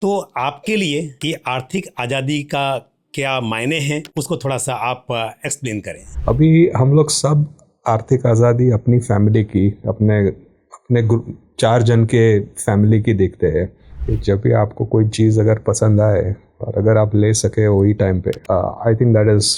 तो आपके लिए कि आर्थिक आज़ादी का क्या मायने हैं, उसको थोड़ा सा आप एक्सप्लेन करें। अभी हम लोग सब आर्थिक आज़ादी अपनी फैमिली की, अपने अपने 4 जन के फैमिली की देखते हैं कि जब भी आपको कोई चीज़ अगर पसंद आए और अगर आप ले सके वही टाइम पे, आई थिंक दैट इज़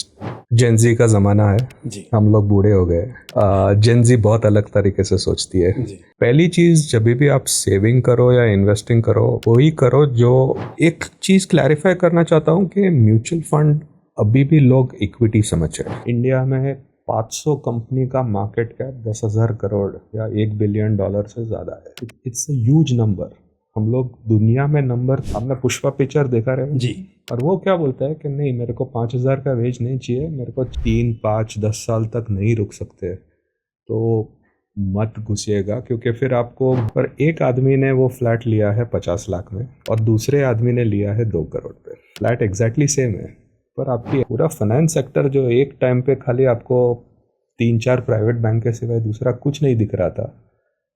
जेनजी का ज़माना है जी। हम लोग बूढ़े हो गए। जेनजी बहुत अलग तरीके से सोचती है। जी। पहली चीज़, जब भी आप सेविंग करो या इन्वेस्टिंग करो वही करो। जो एक चीज़ क्लैरिफाई करना चाहता हूँ कि म्यूचुअल फंड अभी भी लोग इक्विटी समझ रहे हैं। इंडिया में 500 कंपनी का मार्केट कैप 10,000 करोड़ या $1 बिलियन से ज़्यादा है। It's a huge number. हम लोग दुनिया में नंबर, आपने पुष्पा पिक्चर देखा रहे जी। और वो क्या बोलता है कि नहीं, मेरे को 5,000 का वेज नहीं चाहिए, मेरे को 3, 5, 10 साल तक नहीं रुक सकते, तो मत घुसिएगा, क्योंकि फिर आपको। पर एक आदमी ने वो फ्लैट लिया है 50 लाख में और दूसरे आदमी ने लिया है 2 करोड़ पे। फ्लैट एग्जैक्टली सेम है, पर आपकी पूरा फाइनेंस सेक्टर जो एक टाइम पे खाली आपको 3-4 प्राइवेट बैंक के सिवाय दूसरा कुछ नहीं दिख रहा था,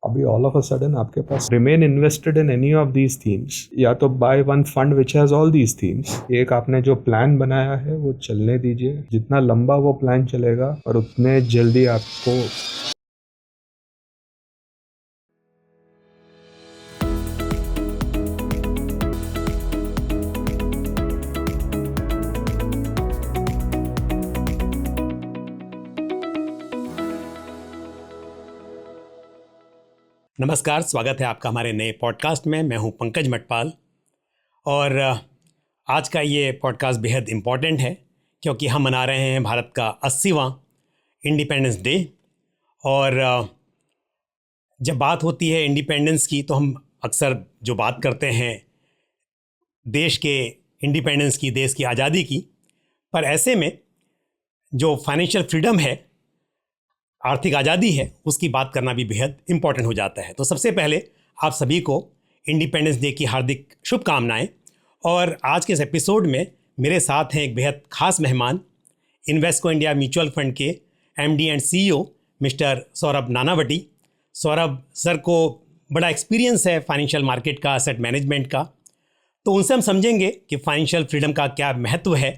अभी ऑल ऑफ अ सडन आपके पास remain invested in any of these themes, या तो buy one fund which has all these themes. एक आपने जो प्लान बनाया है वो चलने दीजिए, जितना लंबा वो प्लान चलेगा और उतने जल्दी आपको। नमस्कार, स्वागत है आपका हमारे नए पॉडकास्ट में। मैं हूं पंकज मटपाल और आज का ये पॉडकास्ट बेहद इम्पॉर्टेंट है क्योंकि हम मना रहे हैं भारत का 80वां इंडिपेंडेंस डे। और जब बात होती है इंडिपेंडेंस की तो हम अक्सर जो बात करते हैं देश के इंडिपेंडेंस की, देश की आज़ादी की, पर ऐसे में जो फाइनेंशियल फ्रीडम है, आर्थिक आज़ादी है, उसकी बात करना भी बेहद इम्पॉर्टेंट हो जाता है। तो सबसे पहले आप सभी को इंडिपेंडेंस डे की हार्दिक शुभकामनाएं। और आज के इस एपिसोड में मेरे साथ हैं एक बेहद खास मेहमान, इन्वेस्को इंडिया म्यूचुअल फंड के MD and CEO mister Saurabh Nanavati. Saurabh sir को बड़ा एक्सपीरियंस है फाइनेंशियल मार्केट का, एसेट मैनेजमेंट का, तो उनसे हम समझेंगे कि फाइनेंशियल फ्रीडम का क्या महत्व है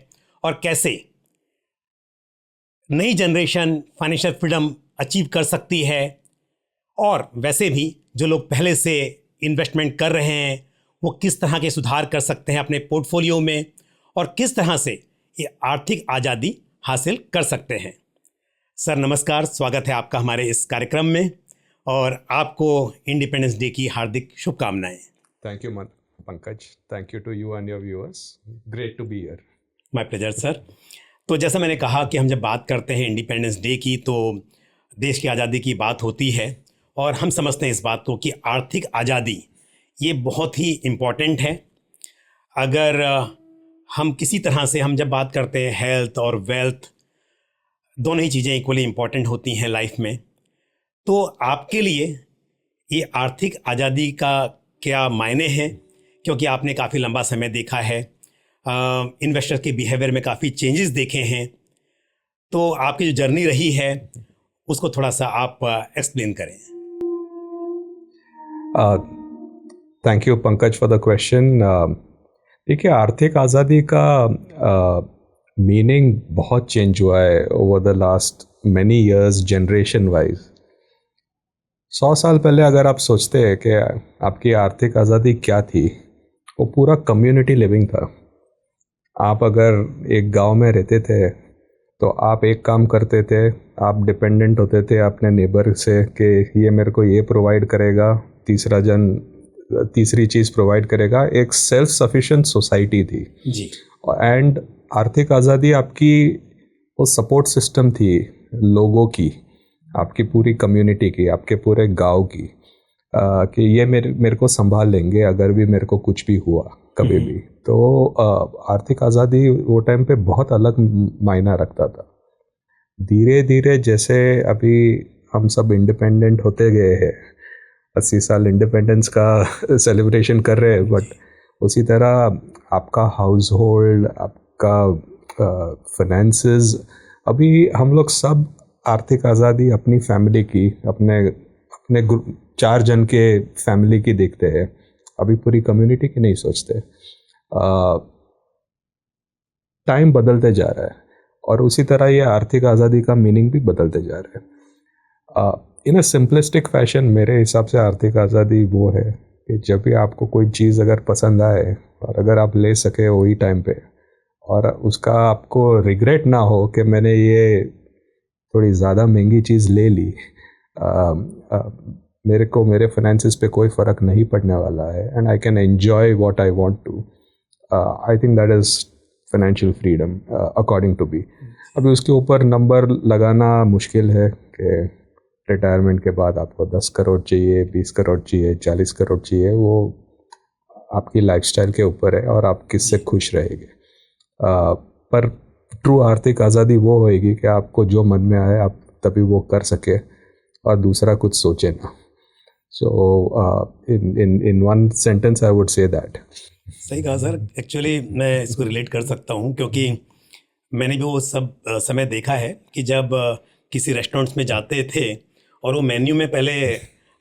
और कैसे नई जनरेशन फाइनेंशियल फ्रीडम अचीव कर सकती है। और वैसे भी जो लोग पहले से इन्वेस्टमेंट कर रहे हैं वो किस तरह के सुधार कर सकते हैं अपने पोर्टफोलियो में और किस तरह से ये आर्थिक आज़ादी हासिल कर सकते हैं। सर नमस्कार, स्वागत है आपका हमारे इस कार्यक्रम में और आपको इंडिपेंडेंस डे की हार्दिक शुभकामनाएं। Thank you Pankaj, thank you to you and your viewers, great to be here. My pleasure sir. तो जैसा मैंने कहा कि हम जब बात करते हैं इंडिपेंडेंस डे की तो देश की आज़ादी की बात होती है और हम समझते हैं इस बात को कि आर्थिक आज़ादी ये बहुत ही इम्पॉर्टेंट है। अगर हम किसी तरह से हम जब बात करते हैं हेल्थ और वेल्थ, दोनों ही चीज़ें इक्वली इम्पॉर्टेंट होती हैं लाइफ में। तो आपके लिए ये आर्थिक आज़ादी का क्या मायने हैं, क्योंकि आपने काफ़ी लंबा समय देखा है, इन्वेस्टर के बिहेवियर में काफ़ी चेंजेस देखे हैं, तो आपकी जो जर्नी रही है उसको थोड़ा सा आप एक्सप्लेन करें। Thank you Pankaj for the question. देखिए, आर्थिक आज़ादी का मीनिंग बहुत चेंज हुआ है over the last many years, generation wise. 100 साल पहले अगर आप सोचते हैं कि आपकी आर्थिक आज़ादी क्या थी, वो पूरा कम्युनिटी लिविंग था। आप अगर एक गांव में रहते थे तो आप एक काम करते थे, आप डिपेंडेंट होते थे अपने नेबर से कि ये मेरे को ये प्रोवाइड करेगा, तीसरी चीज़ प्रोवाइड करेगा। एक सेल्फ सफिशिएंट सोसाइटी थी जी। एंड आर्थिक आज़ादी आपकी वो सपोर्ट सिस्टम थी लोगों की, आपकी पूरी कम्युनिटी की, आपके पूरे गांव की, कि ये मेरे को संभाल लेंगे अगर भी मेरे को कुछ भी हुआ कभी भी। तो आर्थिक आज़ादी वो टाइम पे बहुत अलग मायना रखता था। धीरे धीरे जैसे अभी हम सब इंडिपेंडेंट होते गए हैं, 80 साल इंडिपेंडेंस का सेलिब्रेशन कर रहे हैं, बट उसी तरह आपका हाउस होल्ड, आपका फाइनेंसेस, अभी हम लोग सब आर्थिक आज़ादी अपनी फैमिली की, अपने 4 जन के फैमिली की देखते हैं। अभी पूरी कम्युनिटी की नहीं सोचते। टाइम बदलते जा रहा है और उसी तरह ये आर्थिक आज़ादी का मीनिंग भी बदलते जा रहा है। इन अ सिंपलिस्टिक फैशन मेरे हिसाब से आर्थिक आज़ादी वो है कि जब भी आपको कोई चीज़ अगर पसंद आए और अगर आप ले सके वही टाइम पे, और उसका आपको रिग्रेट ना हो कि मैंने ये थोड़ी ज़्यादा महंगी चीज़ ले ली, मेरे को मेरे फाइनेंसिस पे कोई फ़र्क नहीं पड़ने वाला है, and I can enjoy what I want to. I think that is financial freedom according to be. अभी उसके ऊपर नंबर लगाना मुश्किल है कि रिटायरमेंट के बाद आपको 10 करोड़ चाहिए, 20 करोड़ चाहिए, 40 करोड़ चाहिए। वो आपकी लाइफस्टाइल के ऊपर है और आप किससे खुश रहेंगे। पर ट्रू आर्थिक आज़ादी वो होएगी कि आपको जो मन में आए आप तभी वो कर सके और दूसरा कुछ सोचे ना। सो in one sentence I would say that. सही कहा सर। एक्चुअली मैं इसको रिलेट कर सकता हूँ क्योंकि मैंने भी वो सब समय देखा है कि जब किसी रेस्टोरेंट्स में जाते थे और वो मेन्यू में पहले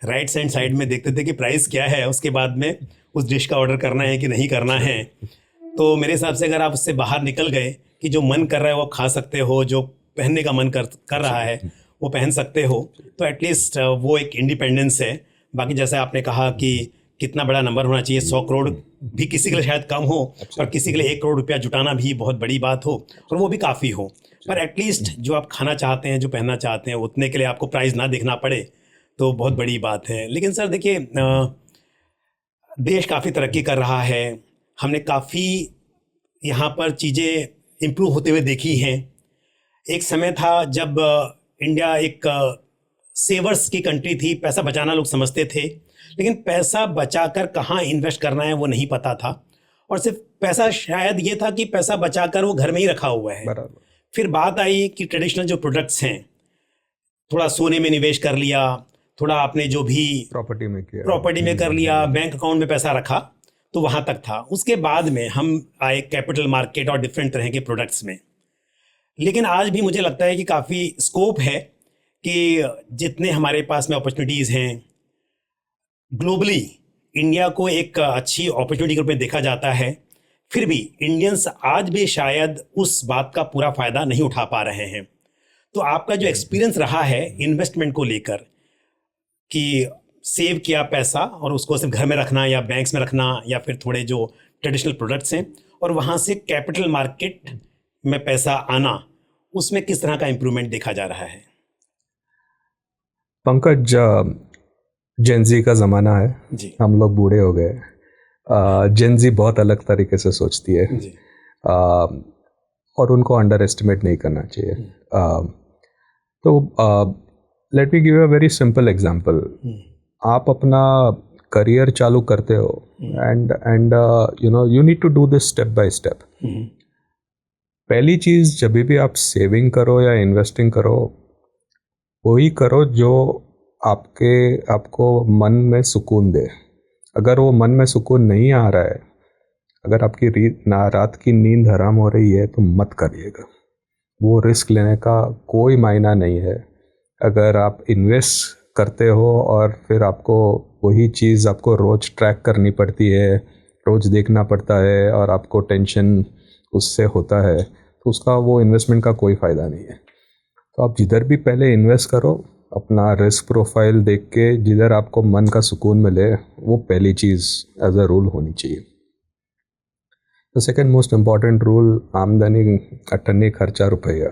राइट हैंड साइड में देखते थे कि प्राइस क्या है, उसके बाद में उस डिश का ऑर्डर करना है कि नहीं करना है। तो मेरे हिसाब से अगर आप उससे बाहर निकल गए कि जो मन कर रहा है वो खा सकते हो, जो पहनने का मन कर रहा है वो पहन सकते हो, तो एटलीस्ट वो एक इंडिपेंडेंस है। बाकी जैसे आपने कहा कि कितना बड़ा नंबर होना चाहिए, 100 करोड़ भी किसी के लिए शायद कम हो और किसी के लिए 1 करोड़ रुपया जुटाना भी बहुत बड़ी बात हो और वो भी काफ़ी हो, पर एटलीस्ट जो आप खाना चाहते हैं, जो पहनना चाहते हैं, उतने के लिए आपको प्राइस ना देखना पड़े, तो बहुत बड़ी बात है। लेकिन सर देखिए, देश काफ़ी तरक्की कर रहा है, हमने काफ़ी यहाँ पर चीज़ें इम्प्रूव होते हुए देखी हैं। एक समय था जब इंडिया एक सेवर्स की कंट्री थी, पैसा बचाना लोग समझते थे, लेकिन पैसा बचाकर कहाँ इन्वेस्ट करना है वो नहीं पता था, और सिर्फ पैसा शायद ये था कि पैसा बचाकर वो घर में ही रखा हुआ है। फिर बात आई कि ट्रेडिशनल जो प्रोडक्ट्स हैं, थोड़ा सोने में निवेश कर लिया, थोड़ा आपने जो भी प्रॉपर्टी में कर लिया, बैंक अकाउंट में पैसा रखा, तो वहाँ तक था। उसके बाद में हम आए कैपिटल मार्केट और डिफरेंट तरह के प्रोडक्ट्स में। लेकिन आज भी मुझे लगता है कि काफ़ी स्कोप है कि जितने हमारे पास में अपॉर्चुनिटीज़ हैं, ग्लोबली इंडिया को एक अच्छी अपॉर्चुनिटी के रूप में देखा जाता है, फिर भी इंडियंस आज भी शायद उस बात का पूरा फ़ायदा नहीं उठा पा रहे हैं। तो आपका जो एक्सपीरियंस रहा है इन्वेस्टमेंट को लेकर, कि सेव किया पैसा और उसको सिर्फ घर में रखना या बैंक्स में रखना या फिर थोड़े जो ट्रेडिशनल प्रोडक्ट्स हैं और वहाँ से कैपिटल मार्केट में पैसा आना, उसमें किस तरह का इम्प्रूवमेंट देखा जा रहा है? पंकज, जेनजी का ज़माना है जी। हम लोग बूढ़े हो गए। जेनजी बहुत अलग तरीके से सोचती है जी। और उनको अंडर एस्टिमेट नहीं करना चाहिए। तो let me give a very simple example. आप अपना करियर चालू करते हो and you need to do this step by step. पहली चीज़, जब भी आप सेविंग करो या इन्वेस्टिंग करो, वही करो जो आपको मन में सुकून दे। अगर वो मन में सुकून नहीं आ रहा है, अगर आपकी रात की नींद हराम हो रही है, तो मत करिएगा। वो रिस्क लेने का कोई मायना नहीं है। अगर आप इन्वेस्ट करते हो और फिर आपको वही चीज़ आपको रोज़ ट्रैक करनी पड़ती है, रोज़ देखना पड़ता है और आपको टेंशन उससे होता है, तो उसका वो इन्वेस्टमेंट का कोई फ़ायदा नहीं है। तो आप जिधर भी पहले इन्वेस्ट करो, अपना रिस्क प्रोफाइल देख के जिधर आपको मन का सुकून मिले, वो पहली चीज़ एज अ रूल होनी चाहिए। The second most important rule, आमदनी अठन्नी खर्चा रुपया।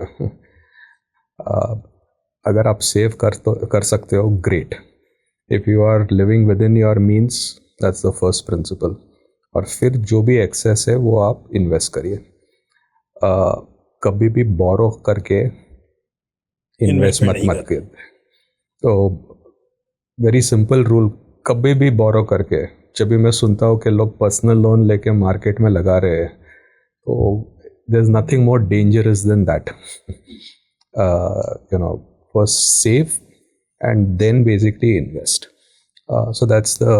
अगर आप सेव कर सकते हो, great. If you are living within your means, that's the first principle. और फिर जो भी एक्सेस है वो आप इन्वेस्ट करिए। कभी भी बोरो करके इन्वेस्ट मत कर। तो वेरी सिंपल रूल, कभी भी बोरो करके, जब भी मैं सुनता हूँ कि लोग पर्सनल लोन लेके मार्केट में लगा रहे हैं, तो there is nothing more dangerous than that. first save and then basically invest. So that's the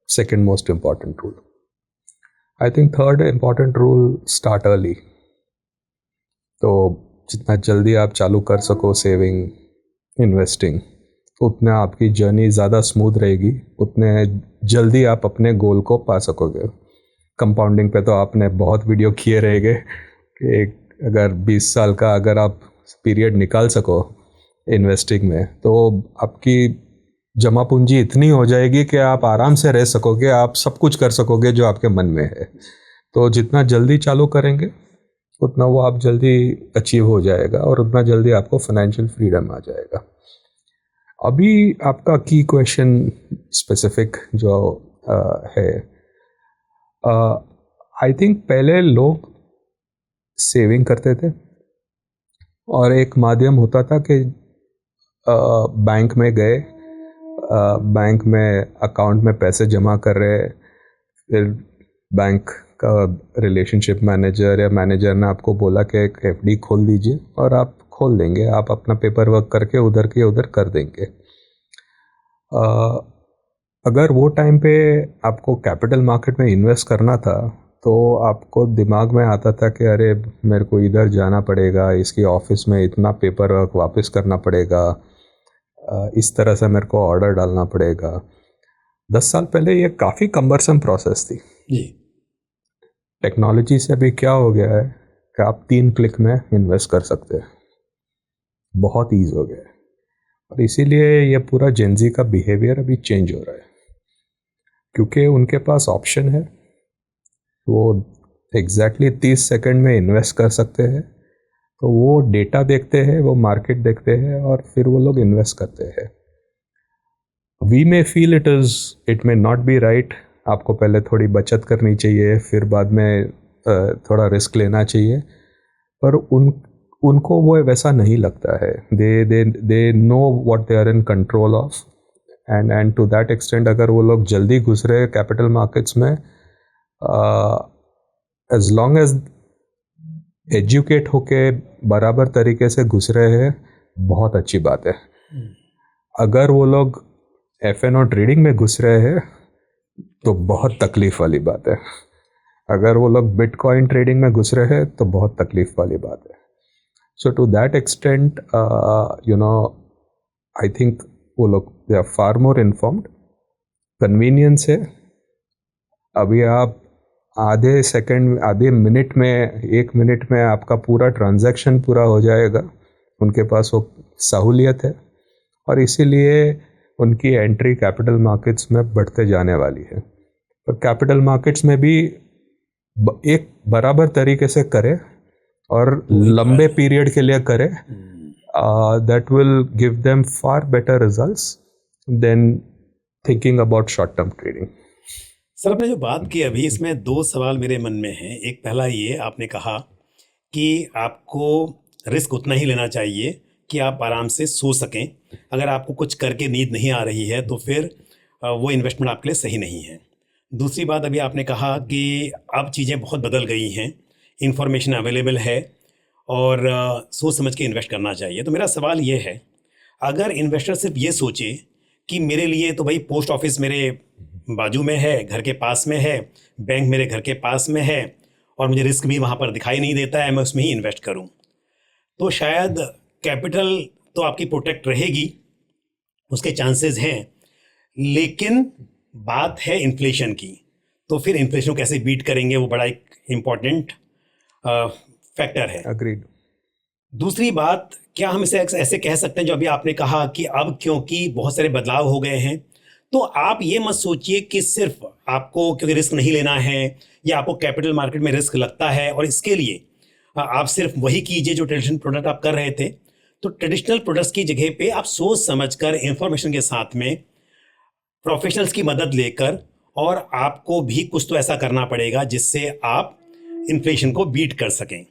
second most important rule. I think third important rule, start early. तो जितना जल्दी आप चालू कर सको सेविंग, इन्वेस्टिंग, उतने आपकी जर्नी ज़्यादा स्मूथ रहेगी, उतने जल्दी आप अपने गोल को पा सकोगे। कंपाउंडिंग पे तो आपने बहुत वीडियो किए रहेंगे कि अगर 20 साल का अगर आप पीरियड निकाल सको इन्वेस्टिंग में, तो आपकी जमा पूंजी इतनी हो जाएगी कि आप आराम से रह सकोगे, आप सब कुछ कर सकोगे जो आपके मन में है। तो जितना जल्दी चालू करेंगे उतना वो आप जल्दी अचीव हो जाएगा और उतना जल्दी आपको फाइनेंशियल फ्रीडम आ जाएगा। अभी आपका की क्वेश्चन स्पेसिफिक जो है, आई थिंक पहले लोग सेविंग करते थे और एक माध्यम होता था कि बैंक में गए, बैंक में अकाउंट में पैसे जमा कर रहे, फिर बैंक का रिलेशनशिप मैनेजर या मैनेजर ने आपको बोला कि एक एफडी खोल दीजिए और आप खोल देंगे, आप अपना पेपर वर्क करके उधर के उधर कर देंगे। अगर वो टाइम पे आपको कैपिटल मार्केट में इन्वेस्ट करना था तो आपको दिमाग में आता था कि अरे मेरे को इधर जाना पड़ेगा, इसकी ऑफिस में इतना पेपर वर्क वापस करना पड़ेगा, इस तरह से मेरे को ऑर्डर डालना पड़ेगा। 10 साल पहले ये काफ़ी कम्बरसम प्रोसेस थी जी। टेक्नोलॉजी से अभी क्या हो गया है कि आप 3 क्लिक में इन्वेस्ट कर सकते हैं, बहुत ईज हो गया है। और इसीलिए ये पूरा जेनजी का बिहेवियर अभी चेंज हो रहा है, क्योंकि उनके पास ऑप्शन है, वो एग्जैक्टली 30 सेकंड में इन्वेस्ट कर सकते हैं। तो वो डेटा देखते हैं, वो मार्केट देखते हैं और फिर वो लोग इन्वेस्ट करते हैं। We may feel it may not be right, आपको पहले थोड़ी बचत करनी चाहिए, फिर बाद में थोड़ा रिस्क लेना चाहिए, पर उनको वो वैसा नहीं लगता है। They know what they are in control of, and to that extent अगर वो लोग जल्दी घुस रहे कैपिटल मार्केट्स में, एज लॉन्ग एज एजुकेट होके बराबर तरीके से घुस रहे हैं, बहुत अच्छी बात है। अगर वो लोग एफएनओ ट्रेडिंग में घुस रहे हैं तो बहुत तकलीफ वाली बात है। अगर वो लोग बिटकॉइन ट्रेडिंग में घुस रहे हैं तो बहुत तकलीफ वाली बात है। So to that extent I think वो लोग they are far more informed. Convenience है, अभी आप आधे सेकंड, आधे मिनट में, 1 मिनट में आपका पूरा ट्रांजैक्शन पूरा हो जाएगा। उनके पास वो सहूलियत है और इसीलिए उनकी एंट्री कैपिटल मार्केट्स में बढ़ते जाने वाली है। पर कैपिटल मार्केट्स में भी एक बराबर तरीके से करें और लंबे पीरियड के लिए करें, that will give them far better results than thinking about short term trading. Sir, आपने जो बात की अभी, इसमें 2 सवाल मेरे मन में हैं। एक पहला ये, आपने कहा कि आपको रिस्क उतना ही लेना चाहिए कि आप आराम से सो सकें। अगर आपको कुछ करके नींद नहीं आ रही है तो फिर वो इन्वेस्टमेंट आपके लिए सही नहीं है। दूसरी बात, अभी आपने कहा कि अब चीज़ें बहुत बदल गई हैं, इंफॉर्मेशन अवेलेबल है और सोच समझ के इन्वेस्ट करना चाहिए। तो मेरा सवाल ये है, अगर इन्वेस्टर सिर्फ ये सोचे कि मेरे लिए तो भाई पोस्ट ऑफिस मेरे बाजू में है, घर के पास में है, बैंक मेरे घर के पास में है और मुझे रिस्क भी वहाँ पर दिखाई नहीं देता है, मैं उसमें ही इन्वेस्ट करूँ, तो शायद कैपिटल तो आपकी प्रोटेक्ट रहेगी, उसके चांसेस हैं, लेकिन बात है इन्फ्लेशन की। तो फिर इन्फ्लेशन को कैसे बीट करेंगे, वो बड़ा एक इम्पॉर्टेंट फैक्टर है। अग्रीड। दूसरी बात, क्या हम इसे ऐसे कह सकते हैं, जो अभी आपने कहा कि अब क्योंकि बहुत सारे बदलाव हो गए हैं, तो आप ये मत सोचिए कि सिर्फ आपको क्योंकि रिस्क नहीं लेना है या आपको कैपिटल मार्केट में रिस्क लगता है और इसके लिए आप सिर्फ वही कीजिए जो ट्रेडिशनल प्रोडक्ट आप कर रहे थे। तो ट्रेडिशनल प्रोडक्ट्स की जगह पे आप सोच समझकर इंफॉर्मेशन के साथ में प्रोफेशनल्स की मदद लेकर, और आपको भी कुछ तो ऐसा करना पड़ेगा जिससे आप इन्फ्लेशन को बीट कर सकें।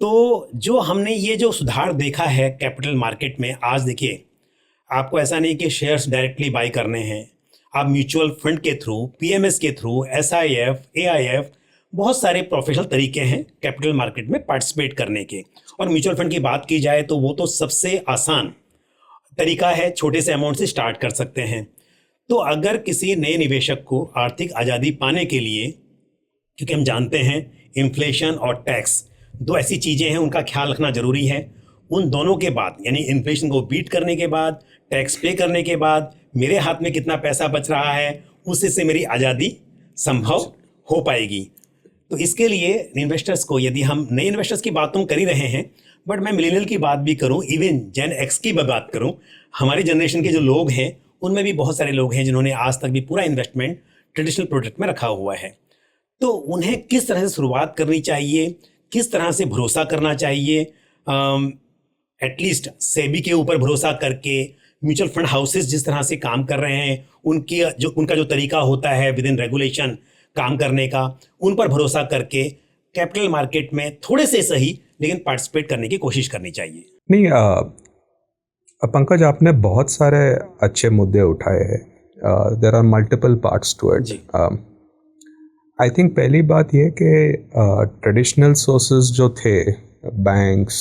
तो जो हमने ये जो सुधार देखा है कैपिटल मार्केट में, आज देखिए, आपको ऐसा नहीं कि शेयर्स डायरेक्टली बाई करने हैं, आप म्यूचुअल फंड के थ्रू, पीएमएस के थ्रू, एसआईएफ, एआईएफ, बहुत सारे प्रोफेशनल तरीके हैं कैपिटल मार्केट में पार्टिसिपेट करने के। और म्यूचुअल फंड की बात की जाए तो वो तो सबसे आसान तरीका है, छोटे से अमाउंट से स्टार्ट कर सकते हैं। तो अगर किसी नए निवेशक को आर्थिक आज़ादी पाने के लिए, क्योंकि हम जानते हैं इन्फ्लेशन और टैक्स 2 ऐसी चीज़ें हैं, उनका ख्याल रखना ज़रूरी है। उन दोनों के बाद, यानी इन्फ्लेशन को बीट करने के बाद, टैक्स पे करने के बाद मेरे हाथ में कितना पैसा बच रहा है, उससे से मेरी आज़ादी संभव हो पाएगी। तो इसके लिए इन्वेस्टर्स को, यदि हम नए इन्वेस्टर्स की बात तो कर ही रहे हैं, बट मैं मिलेनियल की बात भी करूं, इवन जेन एक्स की बात करूं, हमारी जनरेशन के जो लोग हैं उनमें भी बहुत सारे लोग हैं जिन्होंने आज तक भी पूरा इन्वेस्टमेंट ट्रेडिशनल प्रोडक्ट में रखा हुआ है। तो उन्हें किस तरह से शुरुआत करनी चाहिए, किस तरह से भरोसा करना चाहिए, एटलीस्ट सेबी के ऊपर भरोसा करके, म्यूचुअल फंड हाउसेस जिस तरह से काम कर रहे हैं, उनका जो तरीका होता है विद इन रेगुलेशन काम करने का, उन पर भरोसा करके कैपिटल मार्केट में थोड़े से सही लेकिन पार्टिसिपेट करने की कोशिश करनी चाहिए। नहीं, पंकज, आपने बहुत सारे अच्छे मुद्दे उठाए हैं। There are multiple parts to it. I think पहली बात ये कि ट्रेडिशनल सोर्सेज जो थे, banks,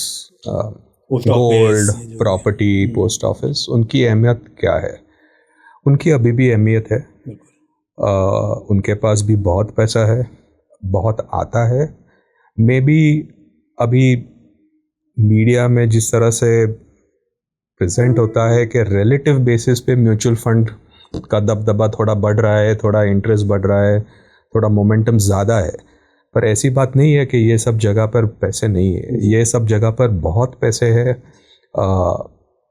gold, property, post office, उनकी अहमियत क्या है? उनकी अभी भी अहमियत है। उनके पास भी बहुत पैसा है, बहुत आता है। मे बी अभी मीडिया में जिस तरह से प्रेजेंट होता है कि रिलेटिव बेसिस पे म्यूचुअल फंड का दबदबा थोड़ा बढ़ रहा है, थोड़ा इंटरेस्ट बढ़ रहा है, थोड़ा मोमेंटम ज़्यादा है, पर ऐसी बात नहीं है कि ये सब जगह पर पैसे नहीं है। ये सब जगह पर बहुत पैसे है।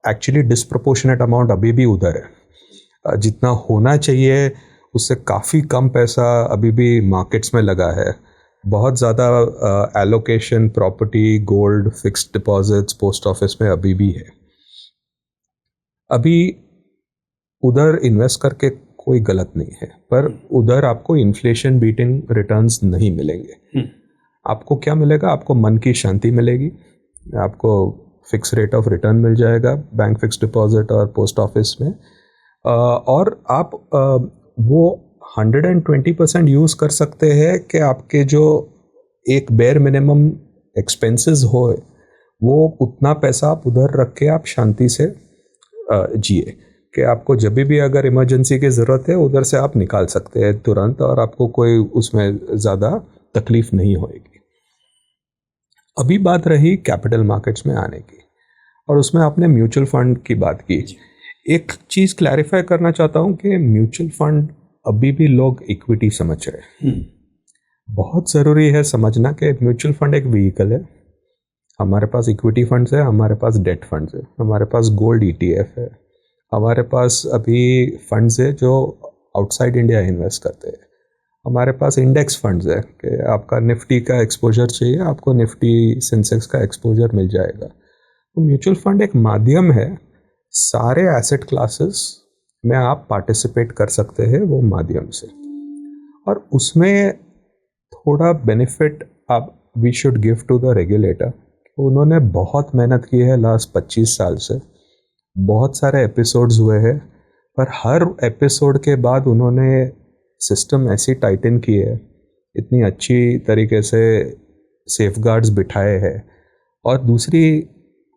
एक्चुअली डिस्प्रपोर्शनेट अमाउंट अभी भी उधर है। जितना होना चाहिए उससे काफ़ी कम पैसा अभी भी मार्केट्स में लगा है। बहुत ज़्यादा allocation property, gold, fixed deposits, post office में अभी भी है। अभी उधर इन्वेस्ट करके कोई गलत नहीं है, पर उधर आपको इन्फ्लेशन बीटिंग रिटर्न्स नहीं मिलेंगे। आपको क्या मिलेगा? आपको मन की शांति मिलेगी, आपको फिक्स रेट ऑफ रिटर्न मिल जाएगा बैंक फिक्स डिपॉजिट और पोस्ट ऑफिस में, और आप वो 120% यूज़ कर सकते हैं कि आपके जो एक बेयर मिनिमम एक्सपेंसेस हो, वो उतना पैसा आप उधर रख के आप शांति से जिए, कि आपको जब भी अगर इमरजेंसी की ज़रूरत है उधर से आप निकाल सकते हैं तुरंत, और आपको कोई उसमें ज़्यादा तकलीफ नहीं होएगी। अभी बात रही कैपिटल मार्केट्स में आने की, और उसमें आपने म्यूचुअल फंड की बात की। एक चीज़ क्लैरिफाई करना चाहता हूँ कि म्यूचुअल फंड अभी भी लोग इक्विटी समझ रहे हैं। बहुत ज़रूरी है समझना कि म्यूचुअल फंड एक व्हीकल है। हमारे पास इक्विटी फंड्स है, हमारे पास डेट फंड्स है, हमारे पास गोल्ड ETF है, हमारे पास अभी फंड्स है जो आउटसाइड इंडिया इन्वेस्ट करते हैं, हमारे पास इंडेक्स फंड्स है कि आपका निफ्टी का एक्सपोजर चाहिए, आपको निफ्टी सेंसेक्स का एक्सपोजर मिल जाएगा। तो म्यूचुअल फंड एक माध्यम है, सारे एसेट क्लासेस में आप पार्टिसिपेट कर सकते हैं वो माध्यम से, और उसमें थोड़ा बेनिफिट आप we should give to the regulator. उन्होंने बहुत मेहनत की है लास्ट 25 साल से, बहुत सारे एपिसोड्स हुए हैं, पर हर एपिसोड के बाद उन्होंने सिस्टम ऐसी टाइटन की है, इतनी अच्छी तरीके से सेफगार्ड्स बिठाए हैं, और दूसरी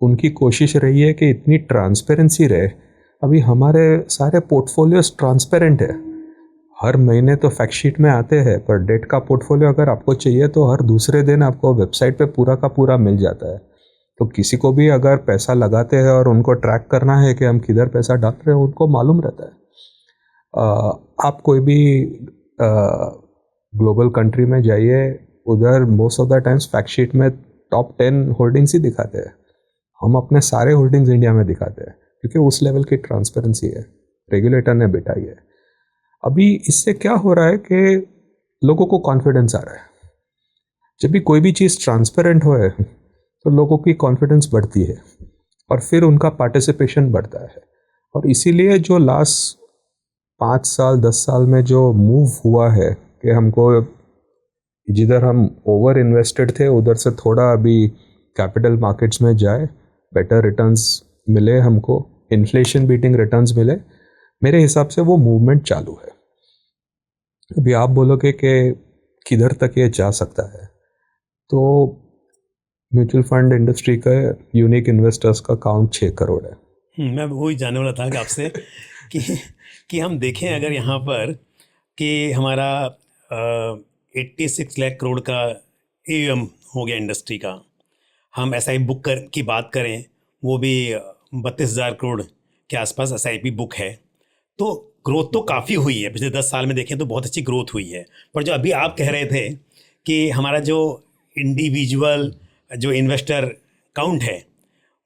उनकी कोशिश रही है कि इतनी ट्रांसपेरेंसी रहे। अभी हमारे सारे पोर्टफोलियोज ट्रांसपेरेंट है, हर महीने तो फैक्ट शीट में आते हैं, पर डेट का पोर्टफोलियो अगर आपको चाहिए तो हर दूसरे दिन आपको वेबसाइट पे पूरा का पूरा मिल जाता है। तो किसी को भी अगर पैसा लगाते हैं और उनको ट्रैक करना है कि हम किधर पैसा डाल रहे हैं, उनको मालूम रहता है। आप कोई भी ग्लोबल कंट्री में जाइए, उधर most of the times fact sheet में टॉप 10 होल्डिंग्स ही दिखाते हैं। हम अपने सारे होल्डिंग्स इंडिया में दिखाते हैं, क्योंकि उस लेवल की ट्रांसपेरेंसी है, रेगुलेटर ने बिठाई है। अभी इससे क्या हो रहा है कि लोगों को कॉन्फिडेंस आ रहा है। जब भी कोई भी चीज़ ट्रांसपेरेंट हो तो लोगों की कॉन्फिडेंस बढ़ती है, और फिर उनका पार्टिसिपेशन बढ़ता है। और इसीलिए जो लास्ट 5 साल 10 साल में जो मूव हुआ है कि हमको जिधर हम ओवर इन्वेस्टेड थे उधर से थोड़ा अभी कैपिटल मार्केट्स में जाए, बेटर रिटर्न्स मिले, हमको इन्फ्लेशन बीटिंग रिटर्न्स मिले, मेरे हिसाब से वो मूवमेंट चालू है। अभी आप बोलोगे कि किधर तक ये जा सकता है, तो म्यूचुअल फंड इंडस्ट्री का यूनिक इन्वेस्टर्स का काउंट 6 करोड़ है। मैं वही जानने वाला था कि आपसे कि हम देखें अगर यहाँ पर कि हमारा 86 लाख करोड़ का AUM हो गया इंडस्ट्री का, हम SI बुक की बात करें वो भी 32,000 करोड़ के आसपास SIP बुक है। तो ग्रोथ तो काफ़ी हुई है, पिछले 10 साल में देखें तो बहुत अच्छी ग्रोथ हुई है। पर जो अभी आप कह रहे थे कि हमारा जो इंडिविजुअल जो इन्वेस्टर काउंट है,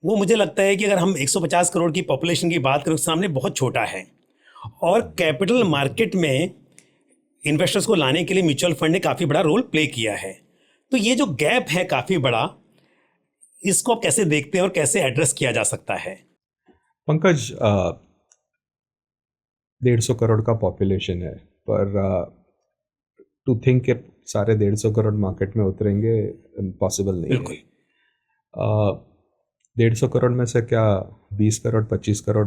वो मुझे लगता है कि अगर हम 150 करोड़ की पॉपुलेशन की बात करें, सामने बहुत छोटा है। और कैपिटल मार्केट में इन्वेस्टर्स को लाने के लिए म्यूचुअल फंड ने काफ़ी बड़ा रोल प्ले किया है। तो ये जो गैप है काफ़ी बड़ा, इसको आप कैसे देखते हैं और कैसे एड्रेस किया जा सकता है? पंकज, 150 करोड़ का पॉपुलेशन है, पर टू थिंक के सारे 150 करोड़ मार्केट में उतरेंगे पॉसिबल नहीं बिल्कुल। है। 150 करोड़ में से क्या 20 करोड़ 25 करोड़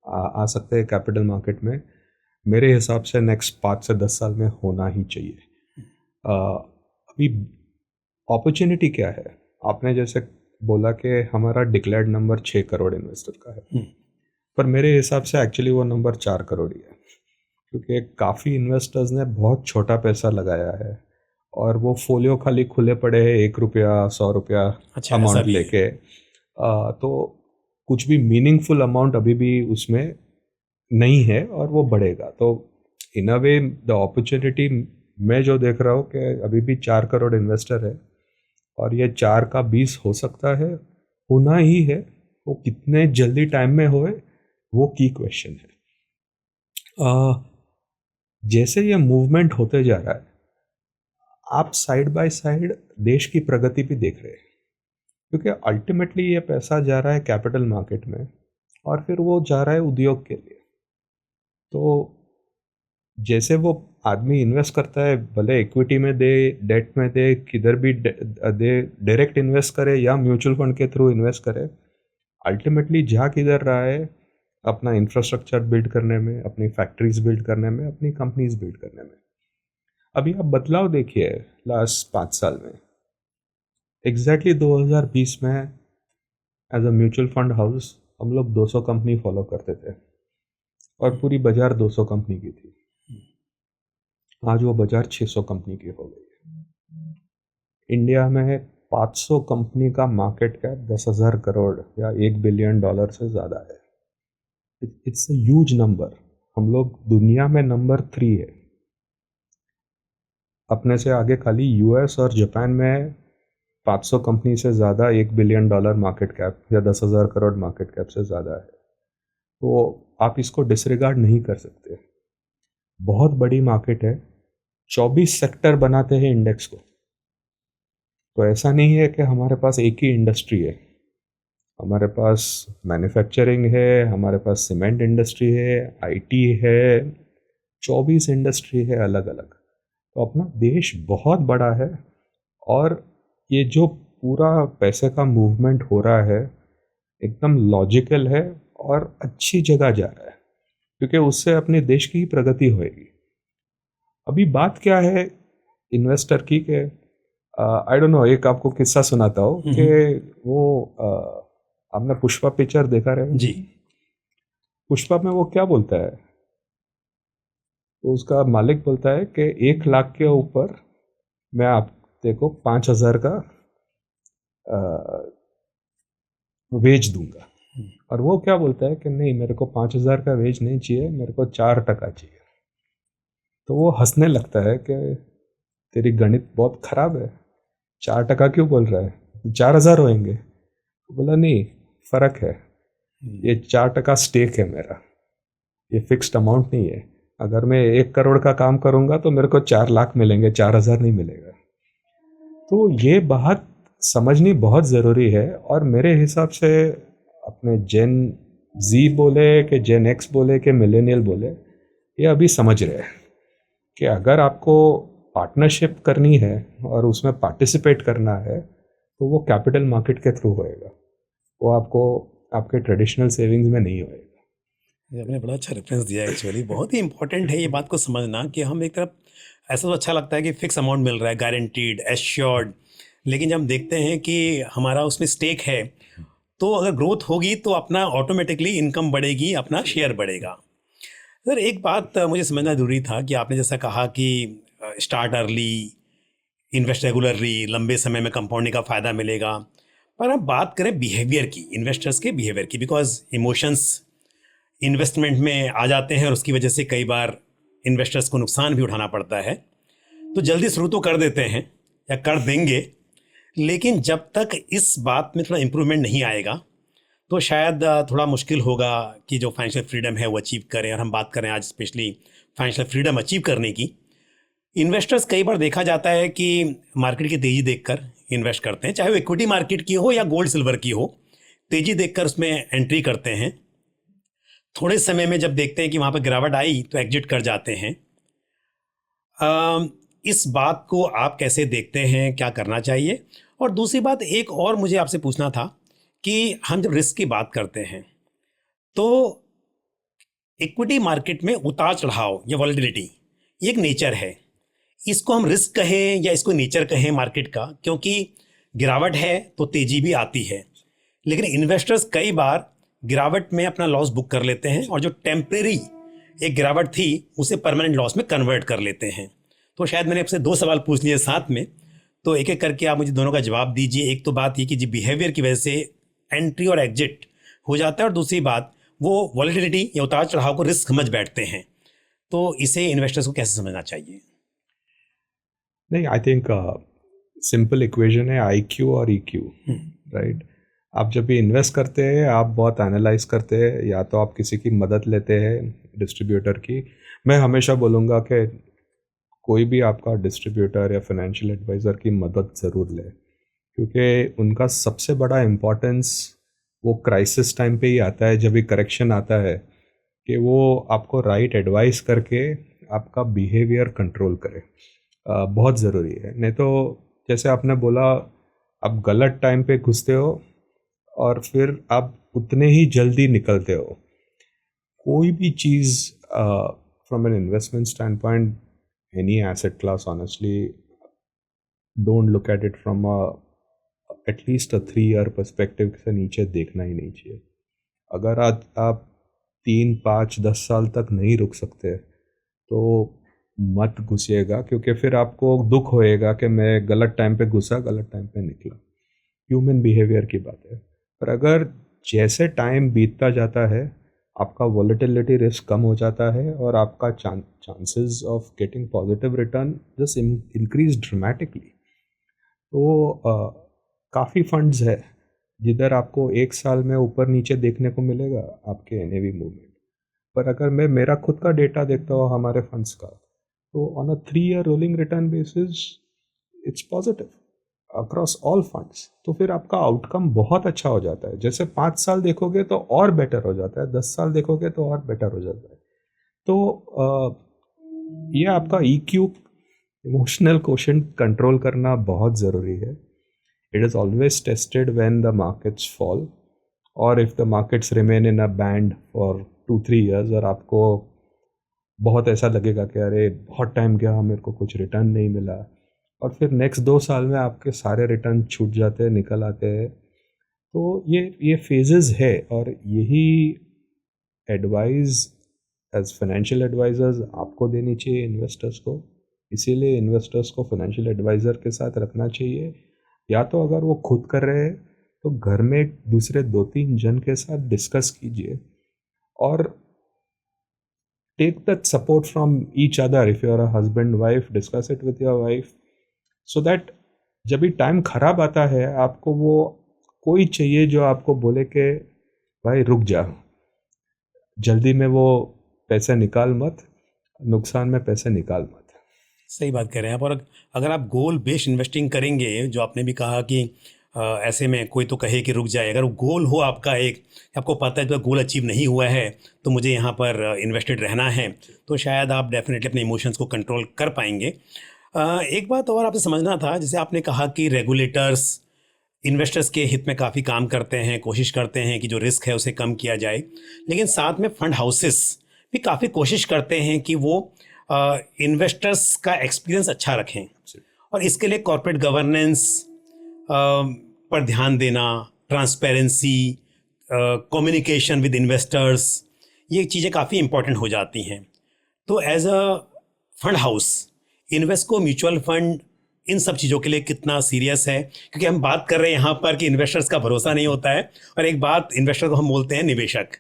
आ सकते हैं कैपिटल मार्केट में? मेरे हिसाब से नेक्स्ट 5 से 10 साल में होना ही चाहिए। अभी अपॉर्चुनिटी क्या है? आपने जैसे बोला कि हमारा डिक्लेयर्ड नंबर 6 करोड़ इन्वेस्टर का है, पर मेरे हिसाब से एक्चुअली वो नंबर 4 करोड़ ही है, क्योंकि काफ़ी इन्वेस्टर्स ने बहुत छोटा पैसा लगाया है और वो फोलियो खाली खुले पड़े हैं, 1 रुपया 100 रुपया अमाउंट लेके। तो कुछ भी मीनिंगफुल अमाउंट अभी भी उसमें नहीं है और वो बढ़ेगा। तो इन अ वे द अपॉर्चुनिटी मैं जो देख रहा हूँ कि अभी भी 4 करोड़ इन्वेस्टर है और ये 4 का 20 हो सकता है, होना ही है। वो कितने जल्दी टाइम में होए वो की क्वेश्चन है। जैसे ये मूवमेंट होते जा रहा है, आप साइड बाय साइड देश की प्रगति भी देख रहे हैं, क्योंकि अल्टीमेटली ये पैसा जा रहा है कैपिटल मार्केट में और फिर वो जा रहा है उद्योग के लिए। तो जैसे वो आदमी इन्वेस्ट करता है, भले इक्विटी में दे, डेट में दे, किधर भी दे, डायरेक्ट इन्वेस्ट करे या म्यूचुअल फंड के थ्रू इन्वेस्ट करे, अल्टीमेटली जा किधर रहा है? अपना इंफ्रास्ट्रक्चर बिल्ड करने में, अपनी फैक्ट्रीज बिल्ड करने में, अपनी कंपनीज बिल्ड करने में। अभी आप बदलाव देखिए लास्ट 5 साल में। एग्जैक्टली 2020 में as a mutual fund house हम लोग 200 कंपनी फॉलो करते थे और पूरी बाजार 200 कंपनी की थी। आज वो बाजार 600 कंपनी की हो गई है। इंडिया में 500 कंपनी का मार्केट कैप 10,000 करोड़ या $1 बिलियन से ज़्यादा है। It's a huge number. हम लोग दुनिया में नंबर 3 है। अपने से आगे खाली यूएस और जापान में 500 कंपनी से ज़्यादा $1 बिलियन मार्केट कैप या 10,000 करोड़ मार्केट कैप से ज़्यादा है। तो आप इसको डिसरिगार्ड नहीं कर सकते। बहुत बड़ी मार्केट है। 24 सेक्टर बनाते हैं इंडेक्स को। तो ऐसा नहीं है कि हमारे पास एक ही इंडस्ट्री है। हमारे पास मैन्युफैक्चरिंग है, हमारे पास सीमेंट इंडस्ट्री है, आईटी है, 24 इंडस्ट्री है अलग अलग। तो अपना देश बहुत बड़ा है और ये जो पूरा पैसे का मूवमेंट हो रहा है एकदम लॉजिकल है और अच्छी जगह जा रहा है, क्योंकि उससे अपने देश की प्रगति होएगी। अभी बात क्या है इन्वेस्टर की कि आई डोंट नो, एक आपको किस्सा सुनाता हूँ कि वो आपने पुष्पा पिक्चर देखा रहे जी। पुष्पा में वो क्या बोलता है? तो उसका मालिक बोलता है कि 1 लाख के ऊपर मैं आप देखो 5,000 का वेज दूंगा। और वो क्या बोलता है कि नहीं, मेरे को 5,000 का वेज नहीं चाहिए, मेरे को 4% चाहिए। तो वो हंसने लगता है कि तेरी गणित बहुत खराब है, 4% क्यों बोल रहा है, 4,000 होंगे। तो बोला नहीं, फर्क है, ये 4% स्टेक है मेरा, ये फिक्स्ड अमाउंट नहीं है। अगर मैं 1 करोड़ का काम करूंगा तो मेरे को 4 लाख मिलेंगे, 4,000 नहीं मिलेगा। तो ये बात समझनी बहुत ज़रूरी है। और मेरे हिसाब से अपने जेन जी बोले कि जेन एक्स बोले कि मिलेनियल बोले, ये अभी समझ रहे हैं कि अगर आपको पार्टनरशिप करनी है और उसमें पार्टिसिपेट करना है तो वो कैपिटल मार्केट के थ्रू होएगा, वो आपको आपके ट्रेडिशनल सेविंग्स में नहीं होएगा। ये आपने बड़ा अच्छा रेफरेंस दिया। एक्चुअली बहुत ही इंपॉर्टेंट है ये बात को समझना कि हम एक तरफ ऐसा तो अच्छा लगता है कि फिक्स अमाउंट मिल रहा है, गारंटीड, एश्योर्ड, लेकिन जब हम देखते हैं कि हमारा उसमें स्टेक है, तो अगर ग्रोथ होगी तो अपना ऑटोमेटिकली इनकम बढ़ेगी, अपना शेयर बढ़ेगा। सर एक बात मुझे समझना ज़रूरी था कि आपने जैसा कहा कि स्टार्ट अर्ली, इन्वेस्ट रेगुलरली, लंबे समय में कंपाउंडिंग का फ़ायदा मिलेगा। पर हम बात करें बिहेवियर की, इन्वेस्टर्स के बिहेवियर की, बिकॉज इमोशंस इन्वेस्टमेंट में आ जाते हैं और उसकी वजह से कई बार इन्वेस्टर्स को नुकसान भी उठाना पड़ता है। तो जल्दी शुरू तो कर देते हैं या कर देंगे, लेकिन जब तक इस बात में थोड़ा इम्प्रूवमेंट नहीं आएगा तो शायद थोड़ा मुश्किल होगा कि जो फाइनेंशियल फ्रीडम है वो अचीव करें। और हम बात करें आज स्पेशली फाइनेंशियल फ्रीडम अचीव करने की। इन्वेस्टर्स कई बार देखा जाता है कि मार्केट की तेज़ी देखकर इन्वेस्ट करते हैं, चाहे वो इक्विटी मार्केट की हो या गोल्ड सिल्वर की हो। तेज़ी देखकर उसमें एंट्री करते हैं, थोड़े समय में जब देखते हैं कि वहाँ पर गिरावट आई तो एग्जिट कर जाते हैं। इस बात को आप कैसे देखते हैं, क्या करना चाहिए? और दूसरी बात एक और मुझे आपसे पूछना था कि हम जब रिस्क की बात करते हैं तो इक्विटी मार्केट में उतार चढ़ाव या वॉलेटिलिटी ये एक नेचर है। इसको हम रिस्क कहें या इसको नेचर कहें मार्केट का, क्योंकि गिरावट है तो तेज़ी भी आती है, लेकिन इन्वेस्टर्स कई बार गिरावट में अपना लॉस बुक कर लेते हैं और जो टेम्परेरी एक गिरावट थी उसे परमानेंट लॉस में कन्वर्ट कर लेते हैं। तो शायद मैंने आपसे 2 सवाल पूछ लिए साथ में, तो एक एक करके आप मुझे दोनों का जवाब दीजिए। एक तो बात ये कि जी बिहेवियर की वजह से एंट्री और एग्जिट हो जाता है, और दूसरी बात वो वॉलेटिलिटी या उतार चढ़ाव को रिस्क समझ बैठते हैं। तो इसे इन्वेस्टर्स को कैसे समझना चाहिए? नहीं, आई थिंक सिंपल इक्वेशन है IQ और EQ, राइट। आप जब भी इन्वेस्ट करते हैं आप बहुत एनालाइज करते हैं, या तो आप किसी की मदद लेते हैं डिस्ट्रीब्यूटर की। मैं हमेशा बोलूँगा कि कोई भी आपका डिस्ट्रीब्यूटर या फाइनेंशियल एडवाइज़र की मदद ज़रूर ले, क्योंकि उनका सबसे बड़ा इम्पोर्टेंस वो क्राइसिस टाइम पे ही आता है, जब भी करेक्शन आता है, कि वो आपको राइट एडवाइस करके आपका बिहेवियर कंट्रोल करे। बहुत ज़रूरी है। नहीं तो जैसे आपने बोला, आप गलत टाइम पे घुसते हो और फिर आप उतने ही जल्दी निकलते हो। कोई भी चीज़ from an investment standpoint, any asset class, honestly don't look at it from at least a 3 year perspective से नीचे देखना ही नहीं चाहिए। अगर आप 3, 5, 10 साल तक नहीं रुक सकते तो मत घुसिएगा, क्योंकि फिर आपको दुख होएगा कि मैं गलत टाइम पे घुसा, गलत टाइम पे निकला। ह्यूमन बिहेवियर की बात है। पर अगर जैसे टाइम बीतता जाता है आपका वॉलेटिलिटी रिस्क कम हो जाता है और आपका chances of getting positive return just increase dramatically. तो काफ़ी फंड्स है जिधर आपको 1 साल में ऊपर नीचे देखने को मिलेगा आपके NAV मूवमेंट। पर अगर मैं मेरा खुद का डेटा देखता हूँ हमारे फंड्स का, तो on a 3 year rolling return basis it's positive across all funds. तो फिर आपका आउटकम बहुत अच्छा हो जाता है। जैसे 5 साल देखोगे तो और बेटर हो जाता है, 10 साल देखोगे तो और बेटर हो जाता है। तो ये आपका EQ, इमोशनल क्वोशेंट, कंट्रोल करना बहुत ज़रूरी है। It is always tested when the markets fall, और if the markets remain in a band for 2-3 years, और आपको बहुत ऐसा लगेगा कि अरे बहुत टाइम गया, मेरे को कुछ रिटर्न नहीं मिला, और फिर नेक्स्ट 2 साल में आपके सारे रिटर्न छूट जाते हैं, निकल आते हैं। तो ये फेजेस है, और यही एडवाइस एज फाइनेंशियल एडवाइजर्स आपको देनी चाहिए इन्वेस्टर्स को। इसीलिए इन्वेस्टर्स को फाइनेंशियल एडवाइज़र के साथ रखना चाहिए, या तो अगर वो खुद कर रहे हैं तो घर में दूसरे 2-3 जन के साथ डिस्कस कीजिए, और take that support from each other. If you are a husband wife, discuss it with your wife, so that जब भी टाइम खराब आता है आपको वो कोई चाहिए जो आपको बोले कि भाई रुक जा, जल्दी में वो पैसे निकाल मत, नुकसान में पैसे निकाल मत। सही बात कह रहे हैं आप। और अगर आप गोल बेस्ड इन्वेस्टिंग करेंगे, जो आपने भी कहा कि ऐसे में कोई तो कहे कि रुक जाए, अगर वो गोल हो आपका एक, आपको पता है कि गोल अचीव नहीं हुआ है तो मुझे यहाँ पर इन्वेस्टेड रहना है, तो शायद आप डेफिनेटली अपने इमोशंस को कंट्रोल कर पाएंगे। एक बात और आपसे समझना था, जैसे आपने कहा कि रेगुलेटर्स इन्वेस्टर्स के हित में काफ़ी काम करते हैं, कोशिश करते हैं कि जो रिस्क है उसे कम किया जाए, लेकिन साथ में फंड हाउसेस भी काफ़ी कोशिश करते हैं कि वो इन्वेस्टर्स का एक्सपीरियंस अच्छा रखें, और इसके लिए कॉर्पोरेट गवर्नेंस पर ध्यान देना, ट्रांसपेरेंसी, कम्युनिकेशन विद इन्वेस्टर्स, ये चीज़ें काफ़ी इंपॉर्टेंट हो जाती हैं। तो as a fund house Invesco mutual fund इन सब चीज़ों के लिए कितना सीरियस है? क्योंकि हम बात कर रहे हैं यहाँ पर कि इन्वेस्टर्स का भरोसा नहीं होता है, और एक बात इन्वेस्टर को हम बोलते हैं निवेशक।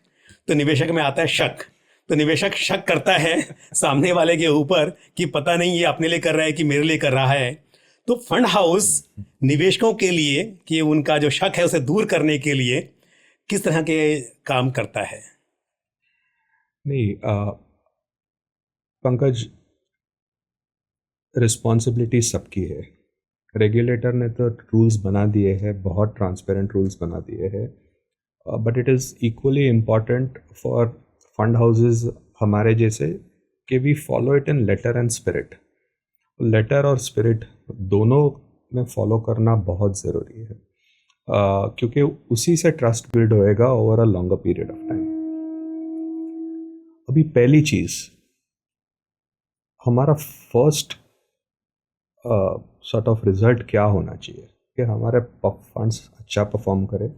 तो निवेशक में आता है शक। तो निवेशक शक करता है सामने वाले के ऊपर कि पता नहीं ये अपने लिए कर रहा है कि मेरे लिए कर रहा है। तो फंड हाउस निवेशकों के लिए कि उनका जो शक है उसे दूर करने के लिए किस तरह के काम करता है? नहीं पंकज, रिस्पॉन्सिबिलिटी सबकी है। रेगुलेटर ने तो रूल्स बना दिए हैं, बहुत ट्रांसपेरेंट रूल्स बना दिए हैं, but it is equally important for fund houses हमारे जैसे कि we follow it in letter and spirit. Letter और स्पिरिट दोनों में फॉलो करना बहुत ज़रूरी है, क्योंकि उसी से ट्रस्ट बिल्ड होएगा over a longer period of time. अभी पहली चीज़, हमारा फर्स्ट सॉर्ट ऑफ रिजल्ट क्या होना चाहिए कि हमारे फंड्स अच्छा परफॉर्म करें,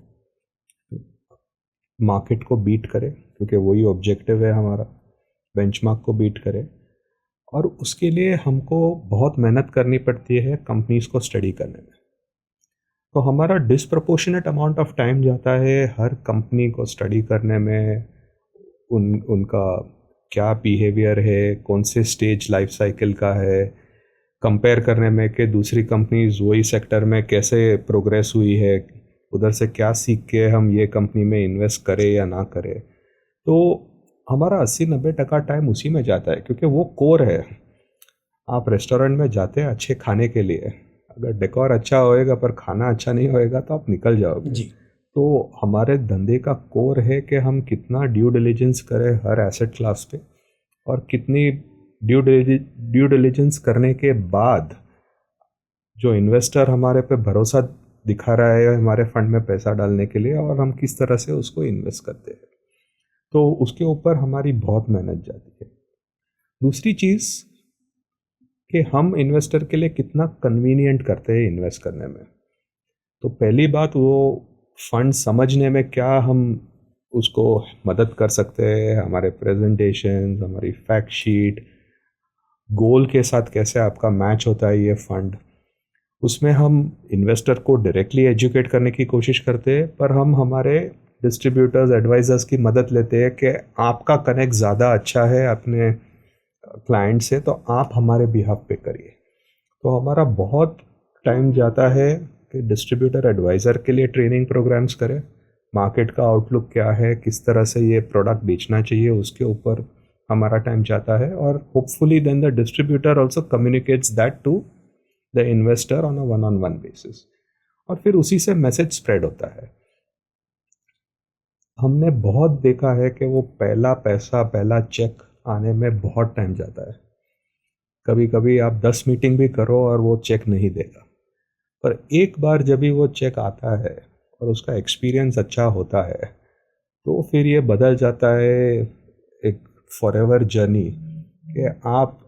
मार्केट को बीट करे, क्योंकि वही ऑब्जेक्टिव है हमारा, बेंचमार्क को बीट करे। और उसके लिए हमको बहुत मेहनत करनी पड़ती है कंपनीज को स्टडी करने में। तो हमारा डिस्प्रपोर्शनेट अमाउंट ऑफ टाइम जाता है हर कंपनी को स्टडी करने में, उनका क्या बिहेवियर है, कौन से स्टेज लाइफ साइकिल का है, कंपेयर करने में कि दूसरी कंपनीज वही सेक्टर में कैसे प्रोग्रेस हुई है, उधर से क्या सीख के हम ये कंपनी में इन्वेस्ट करें या ना करें। तो हमारा 80-90% टाइम उसी में जाता है, क्योंकि वो कोर है। आप रेस्टोरेंट में जाते हैं अच्छे खाने के लिए, अगर डेकोर अच्छा होएगा पर खाना अच्छा नहीं होएगा तो आप निकल जाओगे जी। तो हमारे धंधे का कोर है कि हम कितना ड्यू डिलिजेंस करें हर एसेट क्लास पे, और कितनी ड्यू डिलिजेंस करने के बाद जो इन्वेस्टर हमारे पे भरोसा दिखा रहा है हमारे फंड में पैसा डालने के लिए, और हम किस तरह से उसको इन्वेस्ट करते हैं, तो उसके ऊपर हमारी बहुत मेहनत जाती है। दूसरी चीज़ कि हम इन्वेस्टर के लिए कितना कन्वीनियंट करते हैं इन्वेस्ट करने में। तो पहली बात, वो फंड समझने में क्या हम उसको मदद कर सकते हैं, हमारे प्रेजेंटेशन, हमारी फैक्ट शीट, गोल के साथ कैसे आपका मैच होता है ये फंड, उसमें हम इन्वेस्टर को डायरेक्टली एजुकेट करने की कोशिश करते हैं, पर हम हमारे डिस्ट्रीब्यूटर्स, एडवाइजर्स की मदद लेते हैं कि आपका कनेक्ट ज़्यादा अच्छा है अपने क्लाइंट से, तो आप हमारे बिहाफ पे करिए। तो हमारा बहुत टाइम जाता है कि डिस्ट्रीब्यूटर एडवाइज़र के लिए ट्रेनिंग प्रोग्राम्स करें, मार्केट का आउटलुक क्या है, किस तरह से ये प्रोडक्ट बेचना चाहिए, उसके ऊपर हमारा टाइम जाता है। और hopefully then the distributor also communicates that to the investor on a one on one basis, और फिर उसी से मैसेज स्प्रेड होता है। हमने बहुत देखा है कि वो पहला पैसा, पहला चेक आने में बहुत टाइम जाता है। कभी कभी आप 10 मीटिंग भी करो और वो चेक नहीं देगा, पर एक बार जब भी वो चेक आता है और उसका एक्सपीरियंस अच्छा होता है, तो फिर ये बदल जाता है एक फॉरएवर जर्नी कि आप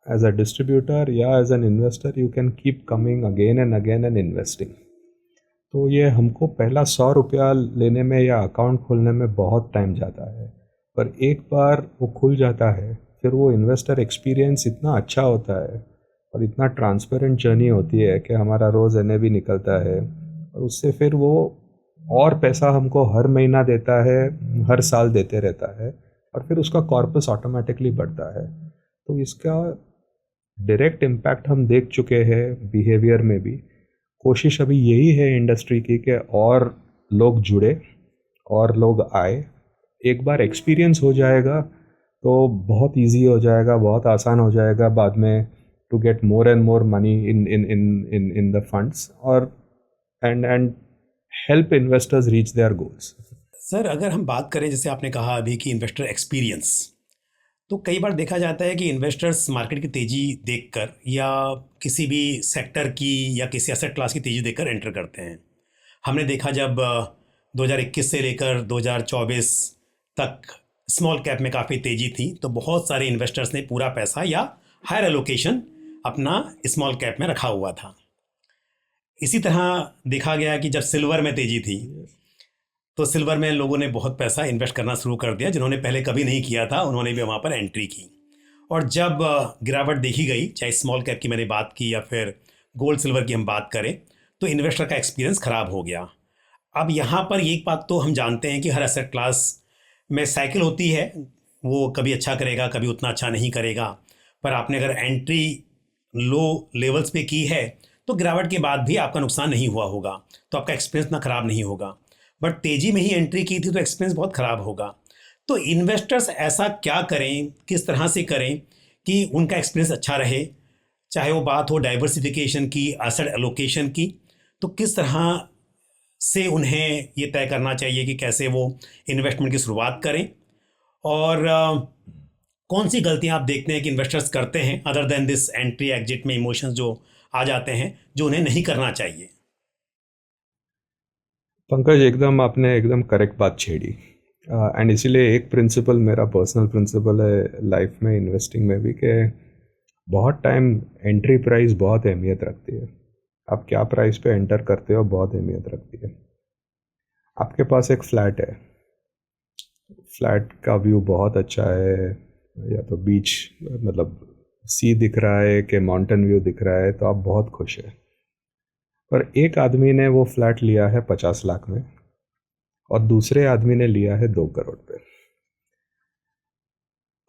एज अ डिस्ट्रीब्यूटर या as an investor you can keep coming again and investing. तो ये हमको पहला 100 रुपया लेने में या अकाउंट खोलने में बहुत टाइम जाता है, पर एक बार वो खुल जाता है, फिर वो इन्वेस्टर एक्सपीरियंस इतना अच्छा होता है और इतना ट्रांसपेरेंट जर्नी होती है कि हमारा रोज़ NAV निकलता है, और उससे फिर वो और पैसा हमको हर महीना देता है, हर साल देते रहता है, और फिर उसका कॉर्पस ऑटोमेटिकली बढ़ता है। तो इसका डायरेक्ट इम्पैक्ट हम देख चुके हैं बिहेवियर में भी। कोशिश अभी यही है इंडस्ट्री की कि और लोग जुड़े और लोग आए। एक बार एक्सपीरियंस हो जाएगा तो बहुत इजी हो जाएगा, बहुत आसान हो जाएगा बाद में to get more and more money in the funds और and help investors reach their goals. Sir, अगर हम बात करें, जैसे आपने कहा अभी कि इन्वेस्टर एक्सपीरियंस, तो कई बार देखा जाता है कि इन्वेस्टर्स मार्केट की तेज़ी देखकर या किसी भी सेक्टर की या किसी एसेट क्लास की तेज़ी देखकर एंटर करते हैं। हमने देखा जब 2021 से लेकर 2024 तक स्मॉल कैप में काफ़ी तेज़ी थी, तो बहुत सारे इन्वेस्टर्स ने पूरा पैसा या हायर एलोकेशन अपना स्मॉल कैप में रखा हुआ था। इसी तरह देखा गया कि जब सिल्वर में तेज़ी थी तो सिल्वर में लोगों ने बहुत पैसा इन्वेस्ट करना शुरू कर दिया। जिन्होंने पहले कभी नहीं किया था उन्होंने भी वहाँ पर एंट्री की, और जब गिरावट देखी गई, चाहे स्मॉल कैप की मैंने बात की या फिर गोल्ड सिल्वर की हम बात करें, तो इन्वेस्टर का एक्सपीरियंस ख़राब हो गया। अब यहाँ पर एक बात तो हम जानते हैं कि हर एसेट क्लास में साइकिल होती है, वो कभी अच्छा करेगा कभी उतना अच्छा नहीं करेगा। पर आपने अगर एंट्री लो लेवल्स पे की है तो गिरावट के बाद भी आपका नुकसान नहीं हुआ होगा, तो आपका एक्सपीरियंस ना ख़राब नहीं होगा। बट तेज़ी में ही एंट्री की थी तो एक्सपीरियंस बहुत ख़राब होगा। तो इन्वेस्टर्स ऐसा क्या करें, किस तरह से करें कि उनका एक्सपीरियंस अच्छा रहे, चाहे वो बात हो डाइवर्सिफिकेशन की, एसेट एलोकेशन की, तो किस तरह से उन्हें ये तय करना चाहिए कि कैसे वो इन्वेस्टमेंट की शुरुआत करें, और कौन सी गलतियां आप देखते हैं कि इन्वेस्टर्स करते हैं other than this entry exit में इमोशंस जो आ जाते हैं, जो उन्हें नहीं करना चाहिए। पंकज, एकदम आपने एकदम करेक्ट बात छेड़ी। एंड इसीलिए एक प्रिंसिपल, मेरा पर्सनल प्रिंसिपल है लाइफ में, इन्वेस्टिंग में भी, कि बहुत टाइम एंट्री प्राइस बहुत अहमियत रखती है। आप क्या प्राइस पे एंटर करते हो बहुत अहमियत रखती है। आपके पास एक फ्लैट है, फ्लैट का व्यू बहुत अच्छा है, या तो बीच मतलब सी दिख रहा है कि माउंटेन व्यू दिख रहा है, तो आप बहुत खुश है। पर एक आदमी ने वो फ्लैट लिया है 50 लाख में, और दूसरे आदमी ने लिया है 2 करोड़ पे।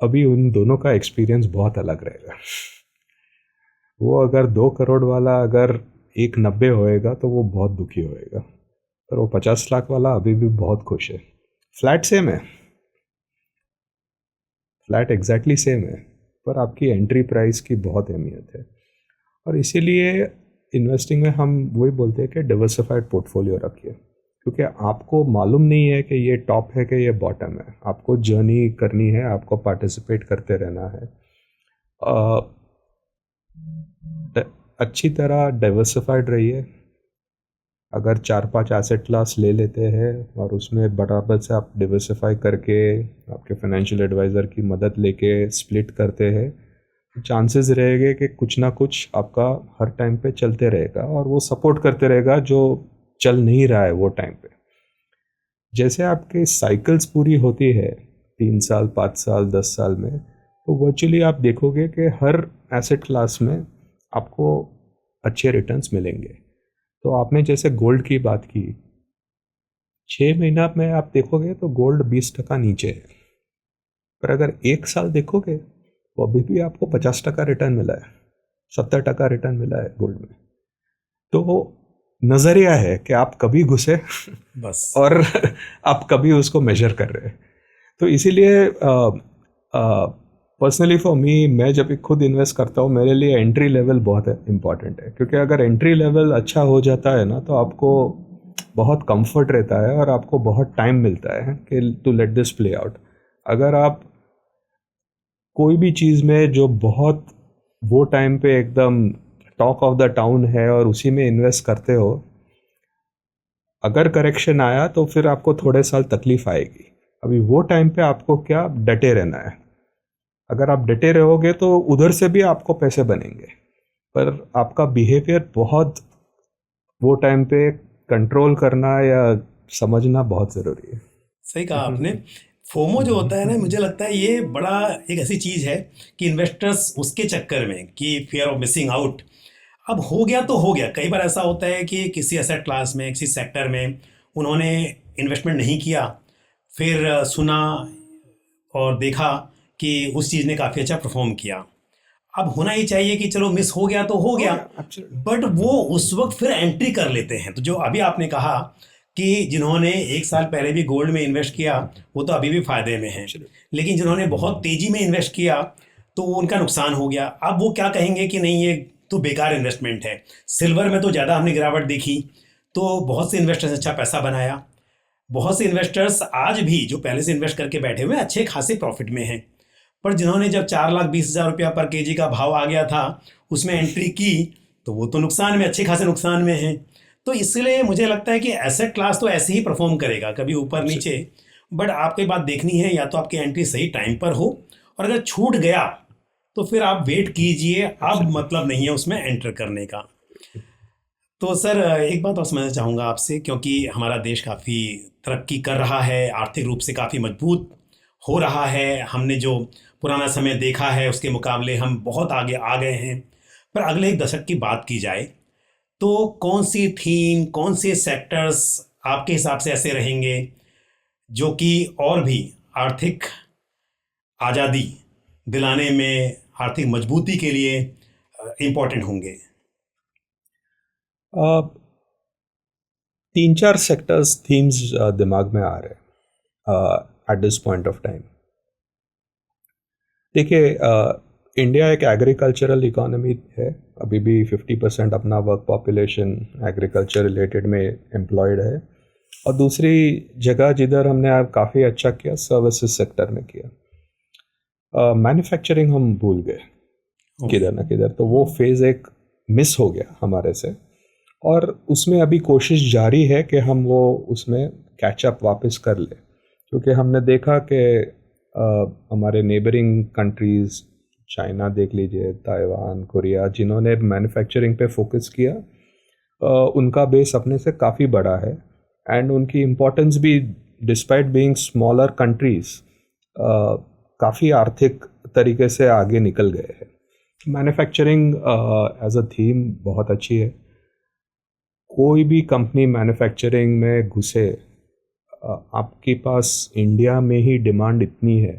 अभी उन दोनों का एक्सपीरियंस बहुत अलग रहेगा। वो अगर 2 करोड़ वाला अगर 190 होएगा तो वो बहुत दुखी होएगा, पर वो 50 लाख वाला अभी भी बहुत खुश है। फ्लैट सेम है, फ्लैट एग्जैक्टली सेम है, पर आपकी एंट्री प्राइस की बहुत अहमियत है। और इसीलिए इन्वेस्टिंग में हम वही बोलते हैं कि डिवर्सिफाइड पोर्टफोलियो रखिए, क्योंकि आपको मालूम नहीं है कि ये टॉप है कि ये बॉटम है। आपको जर्नी करनी है, आपको पार्टिसिपेट करते रहना है। अच्छी तरह डाइवर्सिफाइड रहिए। अगर 4-5 एसेट क्लास ले लेते हैं और उसमें बराबर से आप डिवर्सिफाई करके आपके फाइनेंशियल एडवाइज़र की मदद लेके स्प्लिट करते हैं, चांसेस रहेंगे कि कुछ ना कुछ आपका हर टाइम पे चलते रहेगा, और वो सपोर्ट करते रहेगा जो चल नहीं रहा है वो टाइम पे। जैसे आपके साइकिल्स पूरी होती है 3 साल, 5 साल, 10 साल में, तो वर्चुअली आप देखोगे कि हर एसेट क्लास में आपको अच्छे रिटर्न्स मिलेंगे। तो आपने जैसे गोल्ड की बात की, 6 महीना में आप देखोगे तो गोल्ड 20% नीचे है, पर अगर 1 साल देखोगे तो अभी भी आपको 50% रिटर्न मिला है, 70% रिटर्न मिला है गोल्ड में। तो नज़रिया है कि आप कभी घुसे बस और आप कभी उसको मेजर कर रहे हैं। तो इसीलिए पर्सनली फॉर मी, मैं जब खुद इन्वेस्ट करता हूँ, मेरे लिए एंट्री लेवल बहुत इंपॉर्टेंट है, क्योंकि अगर एंट्री लेवल अच्छा हो जाता है ना, तो आपको बहुत कंफर्ट रहता है और आपको बहुत टाइम मिलता है कि to let this play out. अगर आप कोई भी चीज़ में जो बहुत वो टाइम पे एकदम टॉक ऑफ द टाउन है और उसी में इन्वेस्ट करते हो, अगर करेक्शन आया तो फिर आपको थोड़े साल तकलीफ आएगी। अभी वो टाइम पे आपको क्या डटे रहना है। अगर आप डटे रहोगे तो उधर से भी आपको पैसे बनेंगे, पर आपका बिहेवियर बहुत वो टाइम पे कंट्रोल करना या समझना बहुत ज़रूरी है। सही कहा आपने। फोमो जो होता है ना, मुझे लगता है ये बड़ा एक ऐसी चीज़ है कि इन्वेस्टर्स उसके चक्कर में कि फियर ऑफ मिसिंग आउट, अब हो गया तो हो गया। कई बार ऐसा होता है कि किसी एसेट क्लास में, किसी सेक्टर में उन्होंने इन्वेस्टमेंट नहीं किया, फिर सुना और देखा कि उस चीज़ ने काफ़ी अच्छा परफॉर्म किया। अब होना ही चाहिए कि चलो मिस हो गया तो हो गया, बट वो उस वक्त फिर एंट्री कर लेते हैं। तो जो अभी आपने कहा कि जिन्होंने 1 साल पहले भी गोल्ड में इन्वेस्ट किया वो तो अभी भी फायदे में हैं, लेकिन जिन्होंने बहुत तेजी में इन्वेस्ट किया तो उनका नुकसान हो गया। अब वो क्या कहेंगे कि नहीं ये तो बेकार इन्वेस्टमेंट है। सिल्वर में तो ज़्यादा हमने गिरावट देखी, तो बहुत से इन्वेस्टर्स अच्छा पैसा बनाया। बहुत से इन्वेस्टर्स आज भी जो पहले से इन्वेस्ट करके बैठे हुए अच्छे खासे प्रॉफिट में हैं, पर जिन्होंने जब 4,20,000 रुपया पर केजी का भाव आ गया था उसमें एंट्री की तो वो तो नुकसान में, अच्छे खासे नुकसान में हैं। तो इसलिए मुझे लगता है कि एसेट क्लास तो ऐसे ही परफॉर्म करेगा, कभी ऊपर नीचे, बट आपको बात देखनी है या तो आपकी एंट्री सही टाइम पर हो, और अगर छूट गया तो फिर आप वेट कीजिए, अब मतलब नहीं है उसमें एंटर करने का। तो सर एक बात और समझना चाहूँगा आपसे, क्योंकि हमारा देश काफ़ी तरक्की कर रहा है, आर्थिक रूप से काफ़ी मजबूत हो रहा है, हमने जो पुराना समय देखा है उसके मुकाबले हम बहुत आगे आ गए हैं। पर अगले 1 दशक की बात की जाए तो कौन सी थीम, कौन से सेक्टर्स आपके हिसाब से ऐसे रहेंगे जो कि और भी आर्थिक आज़ादी दिलाने में, आर्थिक मजबूती के लिए इम्पोर्टेंट होंगे? तीन चार सेक्टर्स थीम्स दिमाग में आ रहे हैं at this point of time. देखिए, इंडिया एक एग्रीकल्चरल इकोनॉमी है। अभी भी 50% अपना वर्क पॉपुलेशन एग्रीकल्चर रिलेटेड में एम्प्लॉयड है। और दूसरी जगह जिधर हमने अब काफ़ी अच्छा किया, सर्विसेज सेक्टर में किया। मैन्युफैक्चरिंग हम भूल गए किधर ना किधर, तो वो फेज़ एक मिस हो गया हमारे से। और उसमें अभी कोशिश जारी है कि हम वो उसमें कैचअप वापस कर ले, क्योंकि हमने देखा कि हमारे नेबरिंग कंट्रीज़, चाइना देख लीजिए, ताइवान, कोरिया, जिन्होंने मैन्युफैक्चरिंग पे फोकस किया, उनका बेस अपने से काफ़ी बड़ा है। एंड उनकी इम्पोर्टेंस भी, डिस्पाइट बीइंग स्मॉलर कंट्रीज़, काफ़ी आर्थिक तरीके से आगे निकल गए हैं। मैन्युफैक्चरिंग एज अ थीम बहुत अच्छी है। कोई भी कंपनी मैन्युफैक्चरिंग में घुसे, आपके पास इंडिया में ही डिमांड इतनी है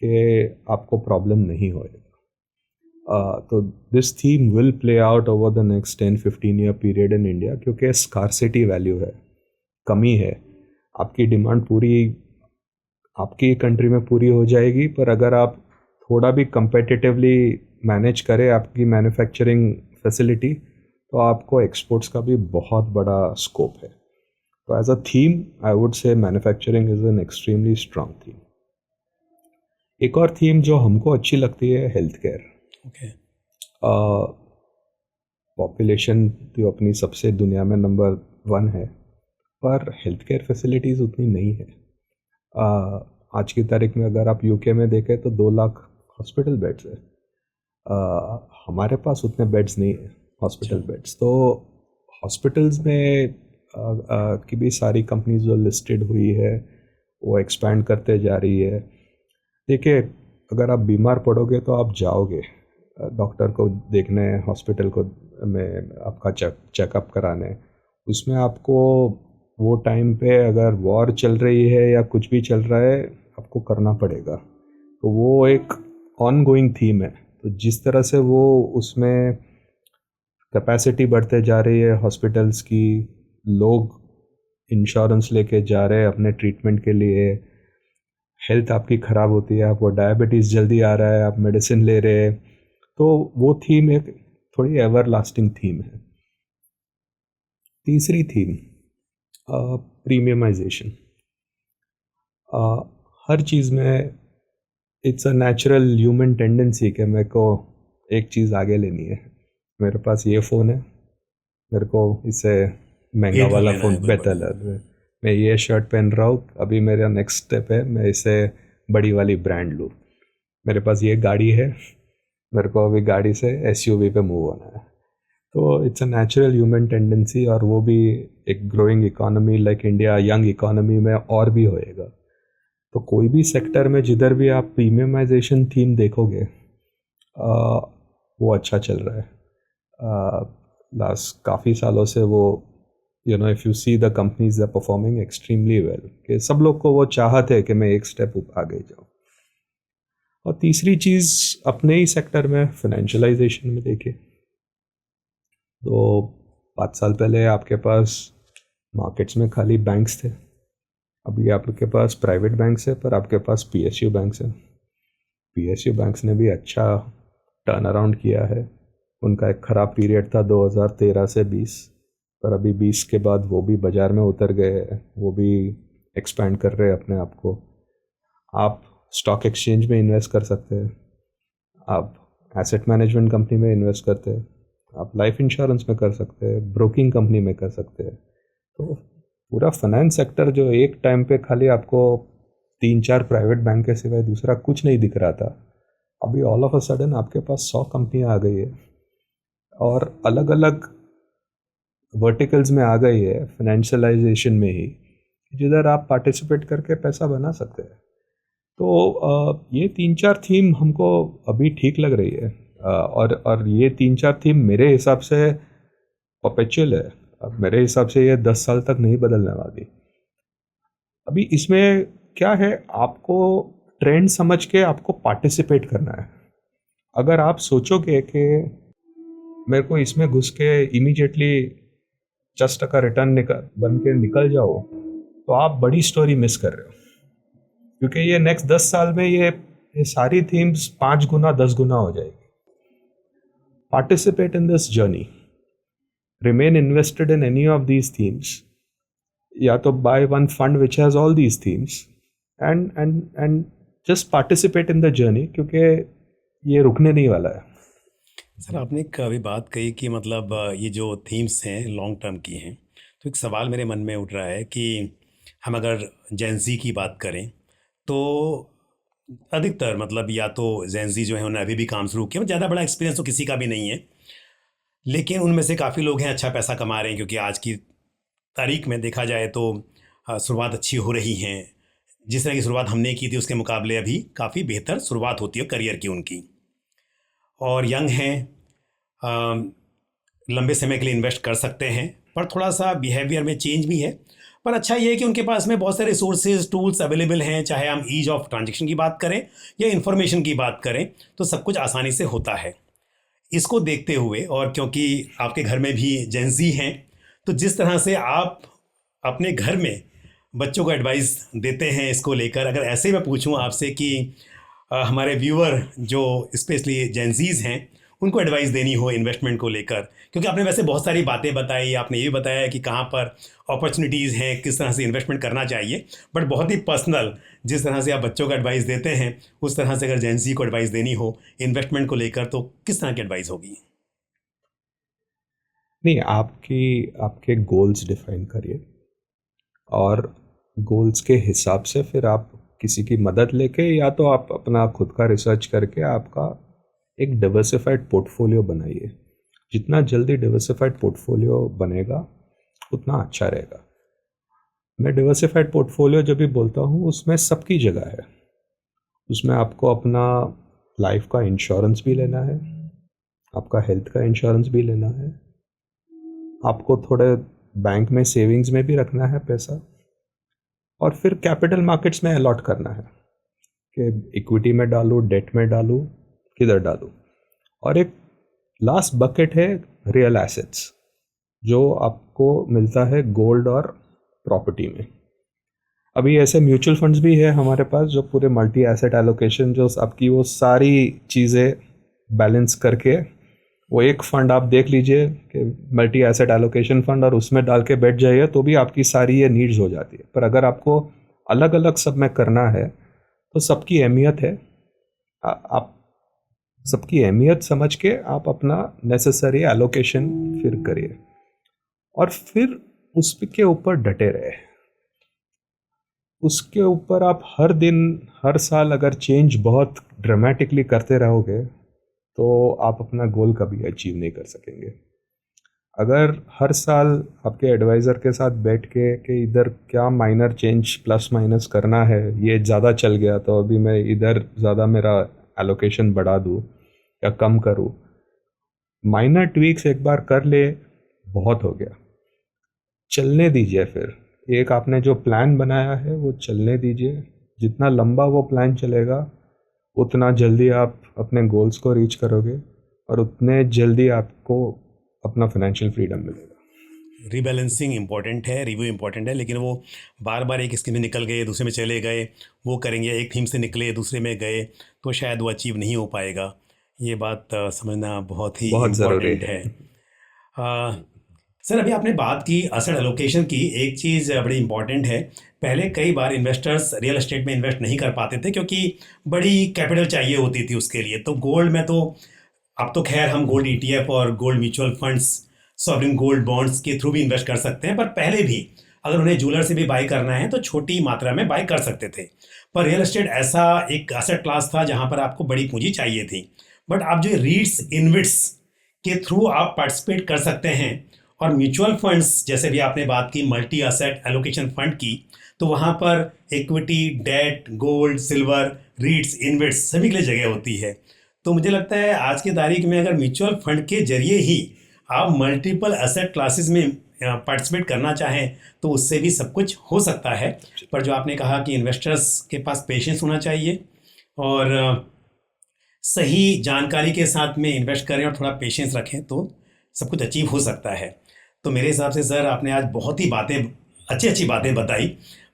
कि आपको प्रॉब्लम नहीं होएगा। तो this theme will play out over the next 10-15 year period in India, क्योंकि स्कार्सिटी वैल्यू है, कमी है। आपकी डिमांड पूरी आपकी कंट्री में पूरी हो जाएगी, पर अगर आप थोड़ा भी कंपेटिटिवली मैनेज करें आपकी मैन्युफैक्चरिंग फैसिलिटी, तो आपको एक्सपोर्ट्स का भी बहुत बड़ा स्कोप है। तो as a theme I would say manufacturing is an extremely strong theme. एक और थीम जो हमको अच्छी लगती है, हेल्थ केयर। पॉपुलेशन तो अपनी सबसे दुनिया में नंबर 1 है, पर हेल्थ केयर फैसिलिटीज़ उतनी नहीं है। आज की तारीख में अगर आप यूके में देखें तो 2 लाख हॉस्पिटल बेड्स है। हमारे पास उतने बेड्स नहीं है, हॉस्पिटल बेड्स। तो हॉस्पिटल्स में की भी सारी कंपनीज जो लिस्टेड हुई है वो एक्सपैंड करते जा रही है। देखिए, अगर आप बीमार पड़ोगे तो आप जाओगे डॉक्टर को देखने, हॉस्पिटल को में आपका चेकअप कराने। उसमें आपको वो टाइम पे अगर वॉर चल रही है या कुछ भी चल रहा है, आपको करना पड़ेगा। तो वो एक ऑन गोइंग थीम है। तो जिस तरह से वो उसमें कैपेसिटी बढ़ते जा रही है हॉस्पिटल्स की, लोग इंश्योरेंस लेके जा रहे हैं अपने ट्रीटमेंट के लिए, हेल्थ आपकी ख़राब होती है, आपको डायबिटीज़ जल्दी आ रहा है, आप मेडिसिन ले रहे हैं, तो वो थीम एक थोड़ी एवर लास्टिंग थीम है। तीसरी थीम, प्रीमियमाइजेशन। हर चीज़ में it's a natural human tendency कि मेरे को एक चीज़ आगे लेनी है। मेरे पास ये फ़ोन है, मेरे को इससे महंगा वाला फ़ोन बेहतर है। मैं ये शर्ट पहन रहा हूँ, अभी मेरा नेक्स्ट स्टेप है मैं इसे बड़ी वाली ब्रांड लूँ। मेरे पास ये गाड़ी है, मेरे को अभी गाड़ी से एसयूवी पे मूव होना है। तो it's a natural human tendency, और वो भी एक growing economy like India, young economy में और भी होएगा। तो कोई भी सेक्टर में जिधर भी आप प्रीमियमाइजेशन थीम देखोगे, वो अच्छा चल रहा है। लास्ट काफ़ी सालों से वो, if you see the companies are performing extremely well, कि सब लोग को वो चाहत है कि मैं एक स्टेप आगे जाऊँ। और तीसरी चीज़, अपने ही सेक्टर में फाइनेंशियलाइजेशन में देखिए, तो 5 साल पहले आपके पास मार्केट्स में खाली बैंक्स थे, अभी आपके पास प्राइवेट बैंक्स है, पर आपके पास पीएसयू बैंक्स है। पीएसयू बैंक्स ने भी अच्छा टर्न अराउंड किया है। उनका एक ख़राब पीरियड था 2013 से 20, पर अभी 20 के बाद वो भी बाज़ार में उतर गए हैं, वो भी एक्सपैंड कर रहे हैं अपने आप को। आप स्टॉक एक्सचेंज में इन्वेस्ट कर सकते हैं, आप एसेट मैनेजमेंट कंपनी में इन्वेस्ट करते हैं, आप लाइफ इंश्योरेंस में कर सकते हैं, ब्रोकिंग कंपनी में कर सकते हैं। तो पूरा फाइनेंस सेक्टर जो एक टाइम पे खाली आपको 3-4 प्राइवेट बैंक के सिवाय दूसरा कुछ नहीं दिख रहा था, अभी ऑल ऑफ अ सडन आपके पास 100 कंपनियां आ गई है, और अलग अलग वर्टिकल्स में आ गई है फाइनेंशियलाइजेशन में ही, जिधर आप पार्टिसिपेट करके पैसा बना सकते हैं। तो ये 3-4 थीम हमको अभी ठीक लग रही है, और ये 3-4 थीम मेरे हिसाब से परपेचुअल है। अब मेरे हिसाब से ये 10 साल तक नहीं बदलने वाली। अभी इसमें क्या है, आपको ट्रेंड समझ के आपको पार्टिसिपेट करना है। अगर आप सोचोगे कि मेरे को इसमें घुस के इमीडिएटली 10% रिटर्न बन के निकल जाओ, तो आप बड़ी स्टोरी मिस कर रहे हो। क्योंकि ये नेक्स्ट 10 साल में ये सारी थीम्स 5 गुना 10 गुना हो जाएगी। Participate in this journey, remain invested in any of these themes, या तो buy one fund which has all these themes and just participate in the journey, क्योंकि ये रुकने नहीं वाला है। सर, आपने कभी बात कही कि मतलब ये जो थीम्स हैं लॉन्ग टर्म की हैं, तो एक सवाल मेरे मन में उठ रहा है कि हम अगर जेंजी की बात करें तो अधिकतर मतलब या तो जेंजी जो है उन्होंने अभी भी काम शुरू किया, ज़्यादा बड़ा एक्सपीरियंस तो किसी का भी नहीं है, लेकिन उनमें से काफ़ी लोग हैं अच्छा पैसा कमा रहे हैं, क्योंकि आज की तारीख में देखा जाए तो शुरुआत अच्छी हो रही हैं। जिस तरह की शुरुआत हमने की थी उसके मुकाबले अभी काफ़ी बेहतर शुरुआत होती है करियर की उनकी, और यंग हैं, लंबे समय के लिए इन्वेस्ट कर सकते हैं, पर थोड़ा सा बिहेवियर में चेंज भी है। पर अच्छा ये है कि उनके पास में बहुत सारे रिसोर्सेज टूल्स अवेलेबल हैं, चाहे हम ईज ऑफ ट्रांजेक्शन की बात करें या इन्फॉर्मेशन की बात करें, तो सब कुछ आसानी से होता है। इसको देखते हुए, और क्योंकि आपके घर में भी जेंजी हैं, तो जिस तरह से आप अपने घर में बच्चों को एडवाइस देते हैं इसको लेकर, अगर ऐसे मैं पूछूं आपसे कि हमारे व्यूअर जो स्पेशली जेंजीज हैं उनको एडवाइस देनी हो इन्वेस्टमेंट को लेकर, क्योंकि आपने वैसे बहुत सारी बातें बताई, आपने ये भी बताया कि कहाँ पर अपॉर्चुनिटीज़ हैं, किस तरह से इन्वेस्टमेंट करना चाहिए, बट बहुत ही पर्सनल जिस तरह से आप बच्चों को एडवाइस देते हैं, उस तरह से अगर जेंजी को एडवाइस देनी हो इन्वेस्टमेंट को लेकर, तो किस तरह की एडवाइस होगी? नहीं, आपके गोल्स डिफाइन करिए, और गोल्स के हिसाब से फिर आप किसी की मदद लेके, या तो आप अपना खुद का रिसर्च करके आपका एक डिवर्सिफाइड पोर्टफोलियो बनाइए। जितना जल्दी डिवर्सिफाइड पोर्टफोलियो बनेगा उतना अच्छा रहेगा। मैं डिवर्सिफाइड पोर्टफोलियो जब भी बोलता हूँ उसमें सबकी जगह है। उसमें आपको अपना लाइफ का इंश्योरेंस भी लेना है, आपका हेल्थ का इंश्योरेंस भी लेना है, आपको थोड़े बैंक में सेविंग्स में भी रखना है पैसा, और फिर कैपिटल मार्केट्स में अलॉट करना है कि इक्विटी में डालूँ, डेट में डालूँ, किधर डालूँ। और एक लास्ट बकेट है रियल एसेट्स, जो आपको मिलता है गोल्ड और प्रॉपर्टी में। अभी ऐसे म्यूचुअल फंड्स भी है हमारे पास जो पूरे मल्टी एसेट एलोकेशन, जो आपकी वो सारी चीज़ें बैलेंस करके, वो एक फंड आप देख लीजिए कि मल्टी एसेट एलोकेशन फंड, और उसमें डाल के बैठ जाइए तो भी आपकी सारी ये नीड्स हो जाती है। पर अगर आपको अलग अलग सब में करना है तो सबकी अहमियत है, आप सबकी अहमियत समझ के आप अपना नेसेसरी एलोकेशन फिर करिए, और फिर उसके ऊपर डटे रहे। उसके ऊपर आप हर दिन हर साल अगर चेंज बहुत ड्रामेटिकली करते रहोगे तो आप अपना गोल कभी अचीव नहीं कर सकेंगे। अगर हर साल आपके एडवाइज़र के साथ बैठ के कि इधर क्या माइनर चेंज प्लस माइनस करना है, ये ज़्यादा चल गया तो अभी मैं इधर ज़्यादा मेरा एलोकेशन बढ़ा दूँ या कम करूँ, माइनर ट्वीक्स एक बार कर ले, बहुत हो गया। चलने दीजिए, फिर एक आपने जो प्लान बनाया है वो चलने दीजिए। जितना लंबा वो प्लान चलेगा उतना जल्दी आप अपने गोल्स को रीच करोगे, और उतने जल्दी आपको अपना फाइनेंशियल फ्रीडम मिलेगा। रीबैलेंसिंग इंपॉर्टेंट है, रिव्यू इंपॉर्टेंट है, लेकिन वो बार बार एक स्कीम में निकल गए, दूसरे में चले गए, वो करेंगे, एक थीम से निकले दूसरे में गए, तो शायद वो अचीव नहीं हो पाएगा। ये बात समझना बहुत ही इम्पॉर्टेंट है। सर, अभी आपने बात की असेट एलोकेशन की, एक चीज़ बड़ी इंपॉर्टेंट है। पहले कई बार इन्वेस्टर्स रियल एस्टेट में इन्वेस्ट नहीं कर पाते थे क्योंकि बड़ी कैपिटल चाहिए होती थी उसके लिए। तो गोल्ड में तो अब तो खैर हम गोल्ड ईटीएफ और gold mutual funds, sovereign gold bonds के थ्रू भी इन्वेस्ट कर सकते हैं, पर पहले भी अगर उन्हें ज्वेलर से भी बाई करना है तो छोटी मात्रा में बाई कर सकते थे। पर रियल एस्टेट ऐसा एक एसेट क्लास था जहाँ पर आपको बड़ी पूंजी चाहिए थी। बट अब जो रीट्स इनविट्स के थ्रू आप पार्टिसिपेट कर सकते हैं, और म्यूचुअल फंड्स जैसे भी आपने बात की मल्टी एसेट एलोकेशन फंड की, तो वहाँ पर equity, debt, gold, silver, REITs, InvITs सभी के लिए जगह होती है। तो मुझे लगता है आज की तारीख में अगर म्यूचुअल फंड के जरिए ही आप मल्टीपल एसेट क्लासेस में पार्टिसिपेट करना चाहें तो उससे भी सब कुछ हो सकता है। पर जो आपने कहा कि इन्वेस्टर्स के पास पेशेंस होना चाहिए और सही जानकारी के साथ में इन्वेस्ट करें और थोड़ा पेशेंस रखें तो सब कुछ अचीव हो सकता है। तो मेरे हिसाब से सर आपने आज बहुत ही अच्छी अच्छी बातें बताई,